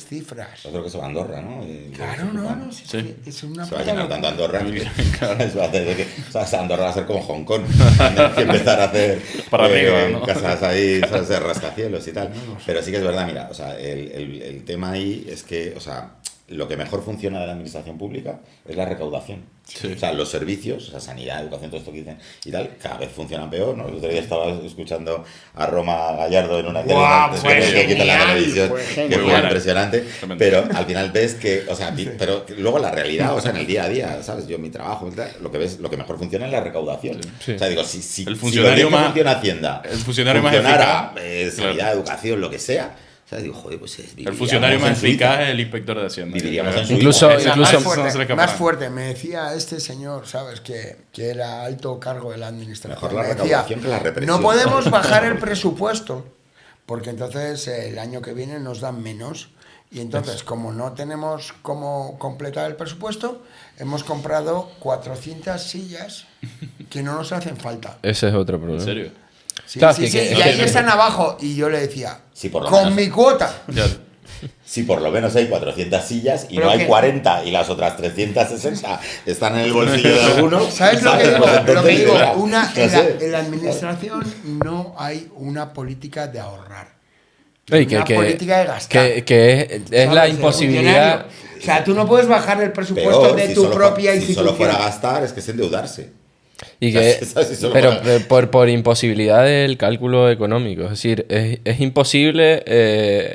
cifras. Yo creo que se va a Andorra, ¿no? Claro, no, sí. Es una se va a puta llenar tanto locura. Andorra. Eso va a hacer o sea, Andorra va a ser como Hong Kong. Tendrás que empezar a hacer para arriba, ¿no? casas ahí, ¿sabes? De rascacielos y tal. Pero sí que es verdad, mira, o sea, el tema ahí es que, o sea, lo que mejor funciona de la administración pública es la recaudación. Sí. O sea, los servicios, o sea, sanidad, educación, todo esto que dicen y tal, cada vez funcionan peor, ¿no? El otro día estaba escuchando a Roma Gallardo en una televisión que quita la televisión, fue que fue impresionante, Tremendo. pero al final ves que, o sea, pero luego la realidad, o sea, en el día a día, ¿sabes? Yo mi trabajo, lo que ves, lo que mejor funciona es la recaudación. Sí. O sea, digo, si El funcionario lo bien que más- funciona Hacienda, el funcionario más funcionara, eficaz. sanidad, Claro. educación, lo que sea. O sea, digo, joder, pues El funcionario más eficaz es el inspector de Hacienda. Viviríamos en Suiza. Incluso, Esa- incluso eso no se le escapa Más nada. fuerte, me decía este señor, ¿sabes? Que era alto cargo de la administración. Mejor la Me decía, recaudación que la represión. no podemos bajar el presupuesto, porque entonces el año que viene nos dan menos. Y entonces, como no tenemos cómo completar el presupuesto, hemos comprado 400 sillas que no nos hacen falta. ese es otro problema. ¿En serio? Sí, Claro, sí, que- sí, que- y ahí están abajo. Y yo le decía, Sí, por lo con menos. mi cuota. Ya. Si por lo menos hay 400 sillas y Pero no hay que- 40 y las otras 360 están en el bolsillo de alguno. ¿Sabes lo que digo? Pues Lo que entonces, digo, mira, en no sé. la administración no hay una política de ahorrar. Ey, Una política de gastar. que es la ¿Sabes? El imposibilidad. funcionario. O sea, tú no puedes bajar el presupuesto Peor, de si tu solo propia si institución. solo fuera a gastar, es que es endeudarse. Y que, ¿Sabes? Si solo pero fuera- por imposibilidad del cálculo económico. Es decir, es imposible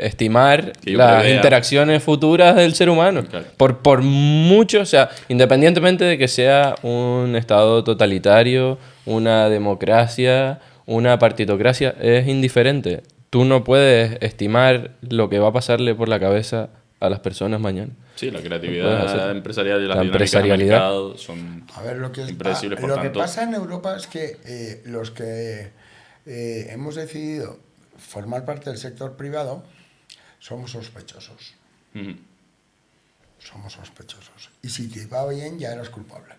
estimar Que yo las prevea. interacciones futuras del ser humano. Claro. Por mucho, o sea, independientemente de que sea un estado totalitario, una democracia, una partitocracia, es indiferente. Tú no puedes estimar lo que va a pasarle por la cabeza a las personas mañana. Sí, la Puedes creatividad hacer. empresarial y las La dinámicas de empresarialidad. mercado son A ver, lo que impredecibles, por lo que tanto. pasa en Europa es que los que hemos decidido formar parte del sector privado somos sospechosos. Ujú. Somos sospechosos. Y si te va bien, ya eres culpable.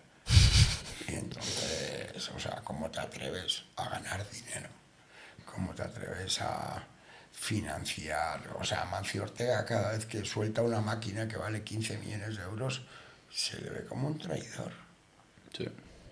Y entonces, o sea, ¿cómo te atreves a ganar dinero? ¿Cómo te atreves a financiar? O sea, Mancio Ortega, cada vez que suelta una máquina que vale 15 millones de euros, se le ve como un traidor. Sí.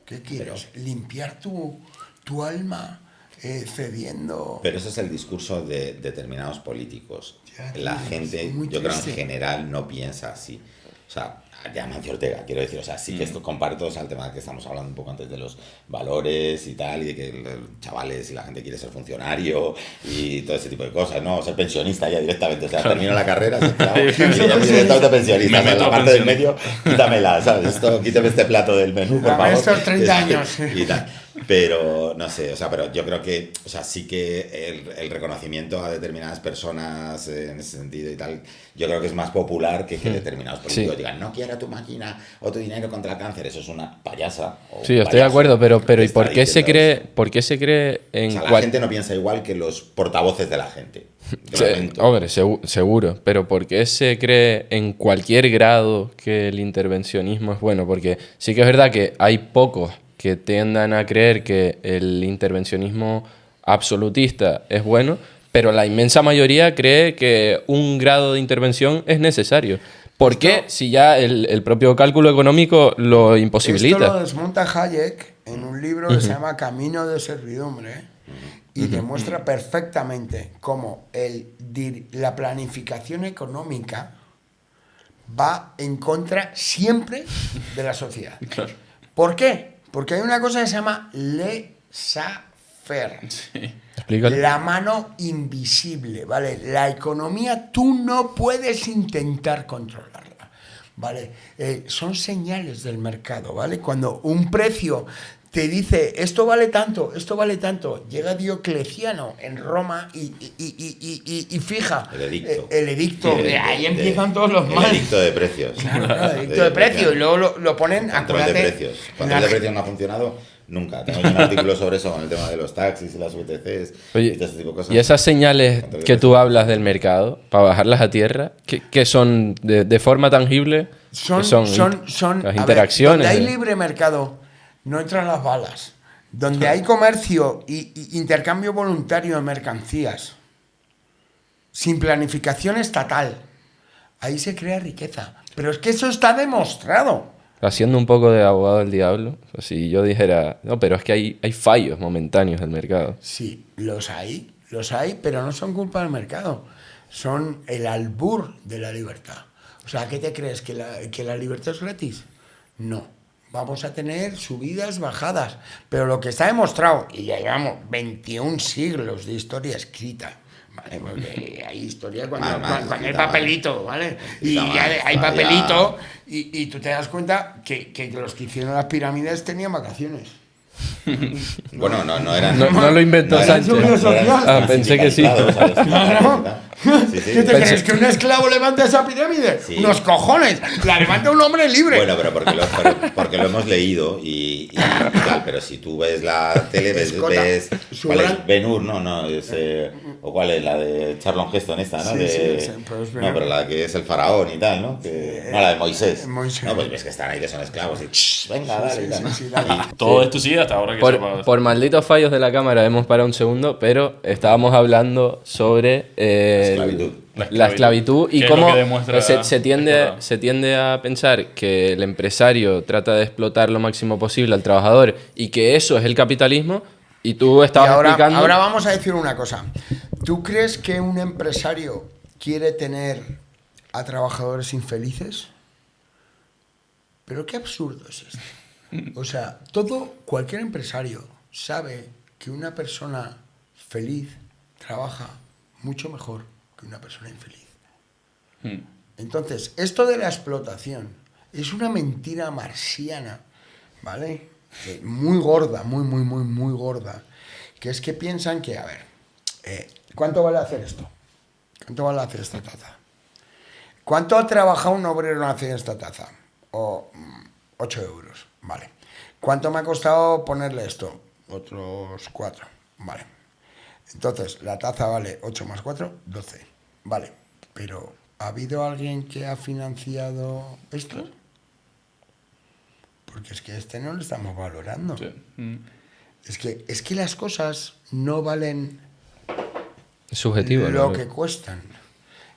¿Qué quieres? ¿Limpiar tu alma cediendo? Pero ese es el discurso de determinados políticos. Ya, La tío, gente, es muy yo creo en triste. general, no piensa así. O sea, ya Mancio Ortega, quiero decir, o sea, sí que esto comparto al tema que estamos hablando un poco antes de los valores y tal, y de que los chavales y la gente quiere ser funcionario y todo ese tipo de cosas, ¿no? Ser pensionista ya directamente, o sea, termino la carrera, y ya voy directamente pensionista, Me o sea, meto la a parte del pensión. medio, quítamela, ¿sabes? Quítame este plato del menú, por Dame favor. estos 30 años. Y tal. Pero, no sé, o sea, pero yo creo que, o sea, sí que el reconocimiento a determinadas personas en ese sentido y tal, yo creo que es más popular que determinados políticos Sí. digan, no quiero tu máquina o tu dinero contra el cáncer, eso es una payasa. O Sí, un estoy de payaso acuerdo, pero que ¿y está por qué se diciendo eso. por qué se cree O en sea, la cual- gente no piensa igual que los portavoces de la gente. Lo Sí, lamento. hombre, seguro, pero ¿por qué se cree en cualquier grado que el intervencionismo es bueno? Porque sí que es verdad que hay pocos que tiendan a creer que el intervencionismo absolutista es bueno, pero la inmensa mayoría cree que un grado de intervención es necesario. ¿Por qué? Si ya el propio cálculo económico lo Esto lo imposibilita. desmonta Hayek en un libro que se llama Camino de Servidumbre y demuestra perfectamente cómo la planificación económica va en contra siempre de la sociedad. Claro. ¿Por qué? Porque hay una cosa que se llama laissez-faire. Sí. Explícale. La mano invisible, ¿vale? La economía tú no puedes intentar controlarla, ¿vale? Son señales del mercado, ¿vale? Cuando un precio te dice, esto vale tanto, llega Diocleciano en Roma y fija El edicto. el edicto. Ahí empiezan todos los El males. edicto de precios. Claro, el edicto de precios. Y luego lo ponen, Control de acuérdate, precios. Control de precios no ha funcionado nunca. Tengo un artículo sobre eso con el tema de los taxis y las VTCs Oye, y todo este tipo de cosas. y esas señales que tú hablas del mercado, para bajarlas a tierra, que son de forma tangible, son las a ver, interacciones. donde hay libre mercado no entran las balas. Donde hay comercio y intercambio voluntario de mercancías sin planificación estatal, ahí se crea riqueza. Pero es que eso está demostrado. Haciendo un poco de abogado del diablo, si yo dijera, no, pero es que hay fallos momentáneos del mercado. Sí, los hay, pero no son culpa del mercado. Son el albur de la libertad. O sea, ¿qué te crees? ¿Que la libertad es gratis? No. Vamos a tener subidas, bajadas. Pero lo que está demostrado, y ya llevamos 21 siglos de historia escrita, ¿vale? Porque hay historia cuando hay papelito, ¿vale? Y ya hay papelito y tú te das cuenta que los que hicieron las pirámides tenían vacaciones. Bueno, no eran. No lo inventó Sánchez. Pensé que sí. Claro. Sí, sí. ¿Qué te crees? ¿Que un esclavo levanta esa pirámide? Sí. ¡Unos cojones! ¡La levanta un hombre libre! Bueno, pero porque lo hemos leído y tal, pero si tú ves la tele, ves ¿cuál es? Ben-Hur, no, es, o cuál es la de Charlton Heston esta, ¿no? Sí, pues no, pero la que es el faraón y tal, ¿no? No, la de Moisés. Moisés. No, pues ves que están ahí, que son esclavos y venga, dale, y tal. Sí, dale. Todo esto sí, hasta ahora que sepa. Por malditos fallos de la cámara hemos parado un segundo, pero estábamos hablando sobre Esclavitud. la esclavitud y ¿Qué es cómo lo que demuestra se tiende a pensar que el empresario trata de explotar lo máximo posible al trabajador y que eso es el capitalismo, y tú Y estabas explicando... ahora vamos a decir una cosa. ¿Tú crees que un empresario quiere tener a trabajadores infelices? Pero qué absurdo es esto. O sea, cualquier empresario sabe que una persona feliz trabaja mucho mejor que una persona infeliz. Entonces, esto de la explotación es una mentira marxiana, ¿vale? Muy gorda, muy gorda. Que es que piensan que, a ver, ¿cuánto vale hacer esto? ¿Cuánto vale hacer esta taza? ¿Cuánto ha trabajado un obrero en hacer esta taza? 8 euros, vale. ¿Cuánto me ha costado ponerle esto? Otros 4, vale. Entonces, la taza vale 8 más 4, 12, vale. Pero, ¿ha habido alguien que ha financiado esto? Porque es que no lo estamos valorando. Sí. Es que las cosas no valen subjetivo, lo ¿no? que cuestan.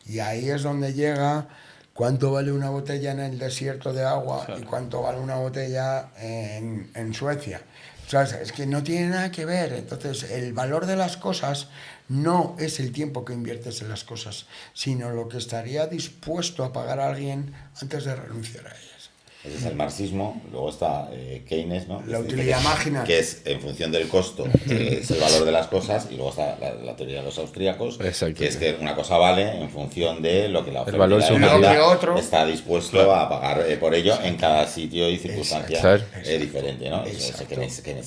Y ahí es donde llega cuánto vale una botella en el desierto de agua y cuánto vale una botella en Suecia. O sea, es que no tiene nada que ver. Entonces, el valor de las cosas no es el tiempo que inviertes en las cosas, sino lo que estaría dispuesto a pagar a alguien antes de renunciar a ellas. Ese es el marxismo. Luego está Keynes, ¿no? La utilidad marginal. Que es en función del costo, es el valor de las cosas. Y luego está la teoría de los austríacos, Exacto. que es que una cosa vale en función de lo que la oferta valor y la subjetivo. demanda Lo que otro. está dispuesto a pagar por ello en cada sitio y circunstancia Exacto. diferente, ¿no? Exacto.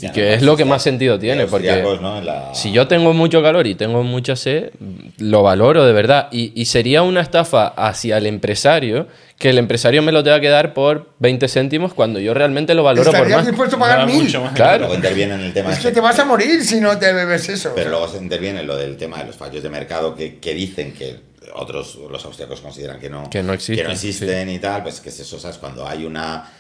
Y que es lo que más sentido tiene, porque ¿no? si yo tengo mucho calor y tengo mucha sed, lo valoro de verdad. Y sería una estafa hacia el empresario que el empresario me lo tenga que dar por 20 céntimos cuando yo realmente lo valoro por ¿Estarías más. dispuesto a pagar Nada, 1000? mucho más. Claro. Luego interviene en el tema Es que te vas a morir si no te bebes eso. Pero luego se interviene lo del tema de los fallos de mercado que dicen que los austríacos consideran que no existen y tal, pues que es eso, ¿sabes? Cuando hay una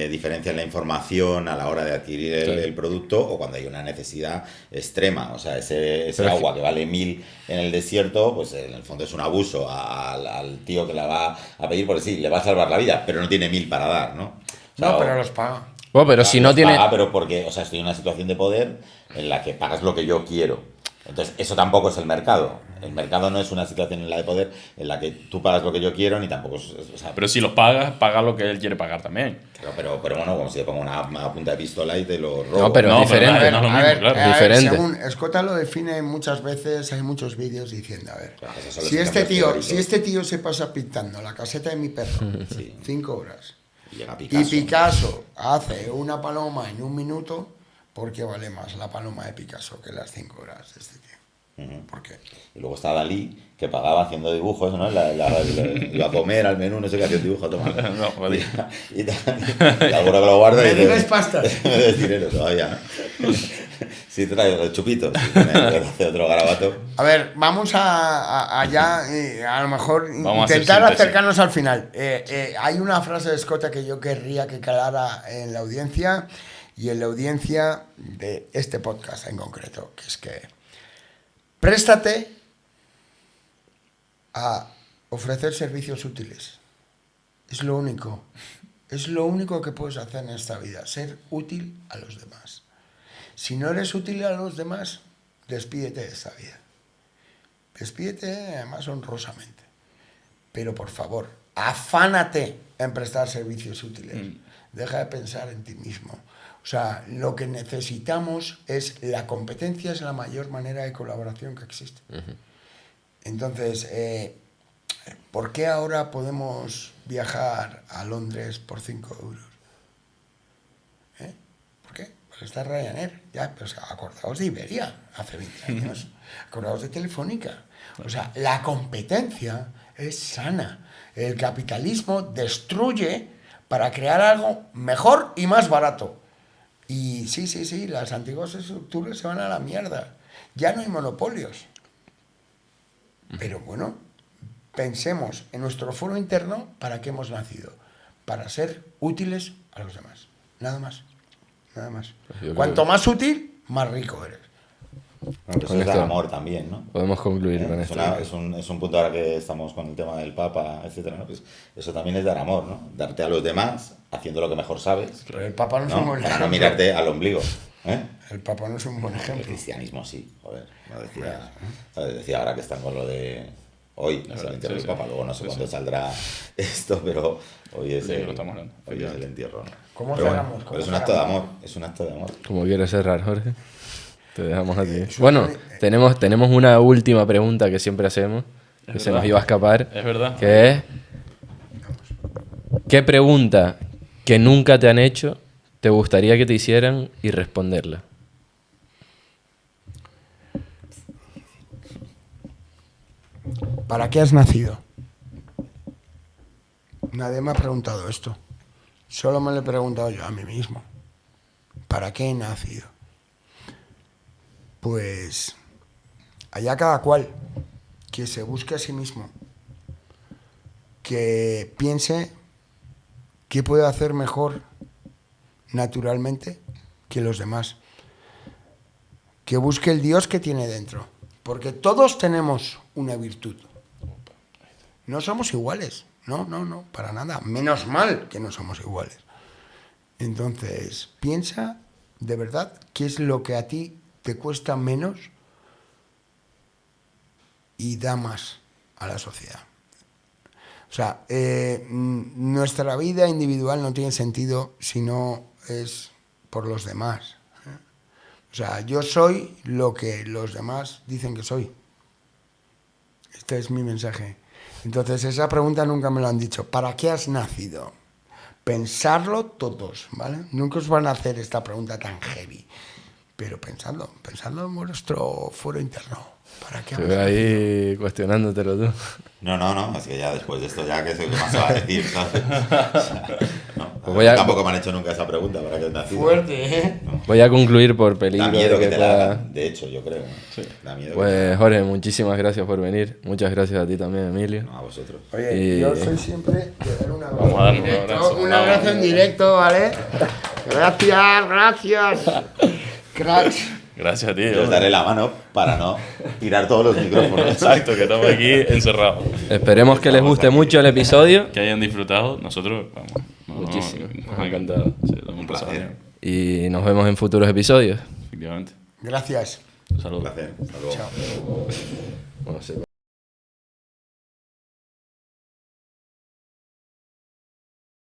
diferencia en la información a la hora de adquirir el producto o cuando hay una necesidad extrema, o sea, ese agua que vale 1000 en el desierto, pues en el fondo es un abuso al tío que la va a pedir porque sí, le va a salvar la vida, pero no tiene 1000 para dar, ¿no? O sea, No, pero los paga. Bueno, pero si no tiene... Paga, pero porque, o sea, estoy en una situación de poder en la que pagas lo que yo quiero. Entonces, eso tampoco es el mercado. El mercado no es una situación en la de poder en la que tú pagas lo que yo quiero, ni tampoco es... O sea, Pero si los pagas, paga lo que él quiere pagar también. pero bueno, como si le pongo una punta de pistola y te lo robo. No, pero No, es pero diferente. no es lo mismo, a ver, claro. a ver, Diferente. según Escota lo define muchas veces, hay muchos vídeos diciendo, a ver, Claro, esos son los si este, ejemplos teóricos. si este tío se pasa pintando la caseta de mi perro Sí. 5 horas Y llega y Picasso. Picasso hace una paloma en 1 minuto, ¿por qué vale más la paloma de Picasso que las 5 horas de este tío? ¿Por qué? Y luego está Dalí, que pagaba haciendo dibujos, ¿no? Iba a comer al menú, no sé qué, hacía un dibujo, toma. No, joder. Y alguno que lo guarda y Me dice... debes pastas. Me debes dinero todavía, ¿no? Sí, trae los chupitos. Y hace otro garabato. A ver, vamos a ya, a lo mejor Vamos a hacer intentar síntesis. acercarnos al final. Hay una frase de Escota que yo querría que calara en la audiencia y en la audiencia de este podcast en concreto, que es que préstate a ofrecer servicios útiles. Es lo único. Es lo único que puedes hacer en esta vida, ser útil a los demás. Si no eres útil a los demás, despídete de esta vida. Despídete, además, honrosamente. Pero, por favor, afánate en prestar servicios útiles. Deja de pensar en ti mismo. O sea, lo que necesitamos es... La competencia es la mayor manera de colaboración que existe. Entonces, ¿por qué ahora podemos viajar a Londres por 5 euros? ¿Por qué? Porque está Ryanair. Ya, pero acordaos de Iberia hace 20 años. Acordaos de Telefónica. O sea, la competencia es sana. El capitalismo destruye para crear algo mejor y más barato. Y sí, las antiguas estructuras se van a la mierda. Ya no hay monopolios. Pero bueno, pensemos en nuestro foro interno para qué hemos nacido. Para ser útiles a los demás. Nada más. Nada más. Yo Cuanto creo- más útil, más rico eres. Bueno, pero eso Con es de esto- amor también, ¿no? Podemos concluir con Es, esto. es un punto ahora que estamos con el tema del Papa, etcétera, ¿no? Pues eso también es dar amor, ¿no? Darte a los demás haciendo lo que mejor sabes, Pero el Papa no es ¿no? un buen Para no ejemplo. mirarte al ombligo, ¿eh? El Papa no es un buen El ejemplo. cristianismo sí, joder. Decía ahora que están con lo de hoy, es el entierro del sí. Papa, luego no sé Sí, cuándo sí. saldrá esto, pero hoy es, Sí, el, lo estamos hablando, hoy es el entierro, ¿no? ¿Cómo Pero bueno, cerramos? pero es un acto de amor, es un acto de amor. Como quieres cerrar, Jorge. Te dejamos a ti. Bueno, tenemos una última pregunta que siempre hacemos, que se nos iba a escapar. Es verdad. Que es, ¿qué pregunta que nunca te han hecho te gustaría que te hicieran y responderla? ¿Para qué has nacido? Nadie me ha preguntado esto. Solo me lo he preguntado yo a mí mismo. ¿Para qué he nacido? Pues allá cada cual que se busque a sí mismo, que piense qué puede hacer mejor naturalmente que los demás, que busque el Dios que tiene dentro, porque todos tenemos una virtud. No somos iguales, no, para nada. Menos mal que no somos iguales. Entonces, piensa de verdad qué es lo que a ti te cuesta menos y da más a la sociedad. O sea, nuestra vida individual no tiene sentido si no es por los demás. O sea, yo soy lo que los demás dicen que soy. Este es mi mensaje. Entonces, esa pregunta nunca me lo han dicho. ¿Para qué has nacido? Pensarlo todos, ¿vale? Nunca os van a hacer esta pregunta tan heavy. Pero pensadlo en vuestro foro interno. ¿Para qué Te has veo nacido? ahí cuestionándotelo tú. No, es que ya después de esto ya que sé qué más se va a decir, ¿sabes? No, Pues voy a- tampoco me han hecho nunca esa pregunta, ¿para qué has nacido? Fuerte, ¿eh? Voy a concluir por peligro. Da miedo de que te la pueda- hagan, de hecho, yo creo. ¿no? Da miedo que te la Pues hagan. Jorge, muchísimas gracias por venir. Muchas gracias a ti también, Emilio. No, a vosotros. Oye, Y- yo soy siempre de dar un abrazo. Vamos a darle en un directo, abrazo. un abrazo en directo, ¿vale? Gracias. Cracks. Gracias a ti. Les daré la mano para no tirar todos los micrófonos. Exacto, que estamos aquí encerrados. Esperemos que les guste mucho el episodio. Que hayan disfrutado. Nosotros, vamos, muchísimo. No, Me ha encantado. Sí, un placer. Y nos vemos en futuros episodios. Efectivamente. Gracias. Un saludo. Un placer. Hasta luego. Chao. Bueno, sí.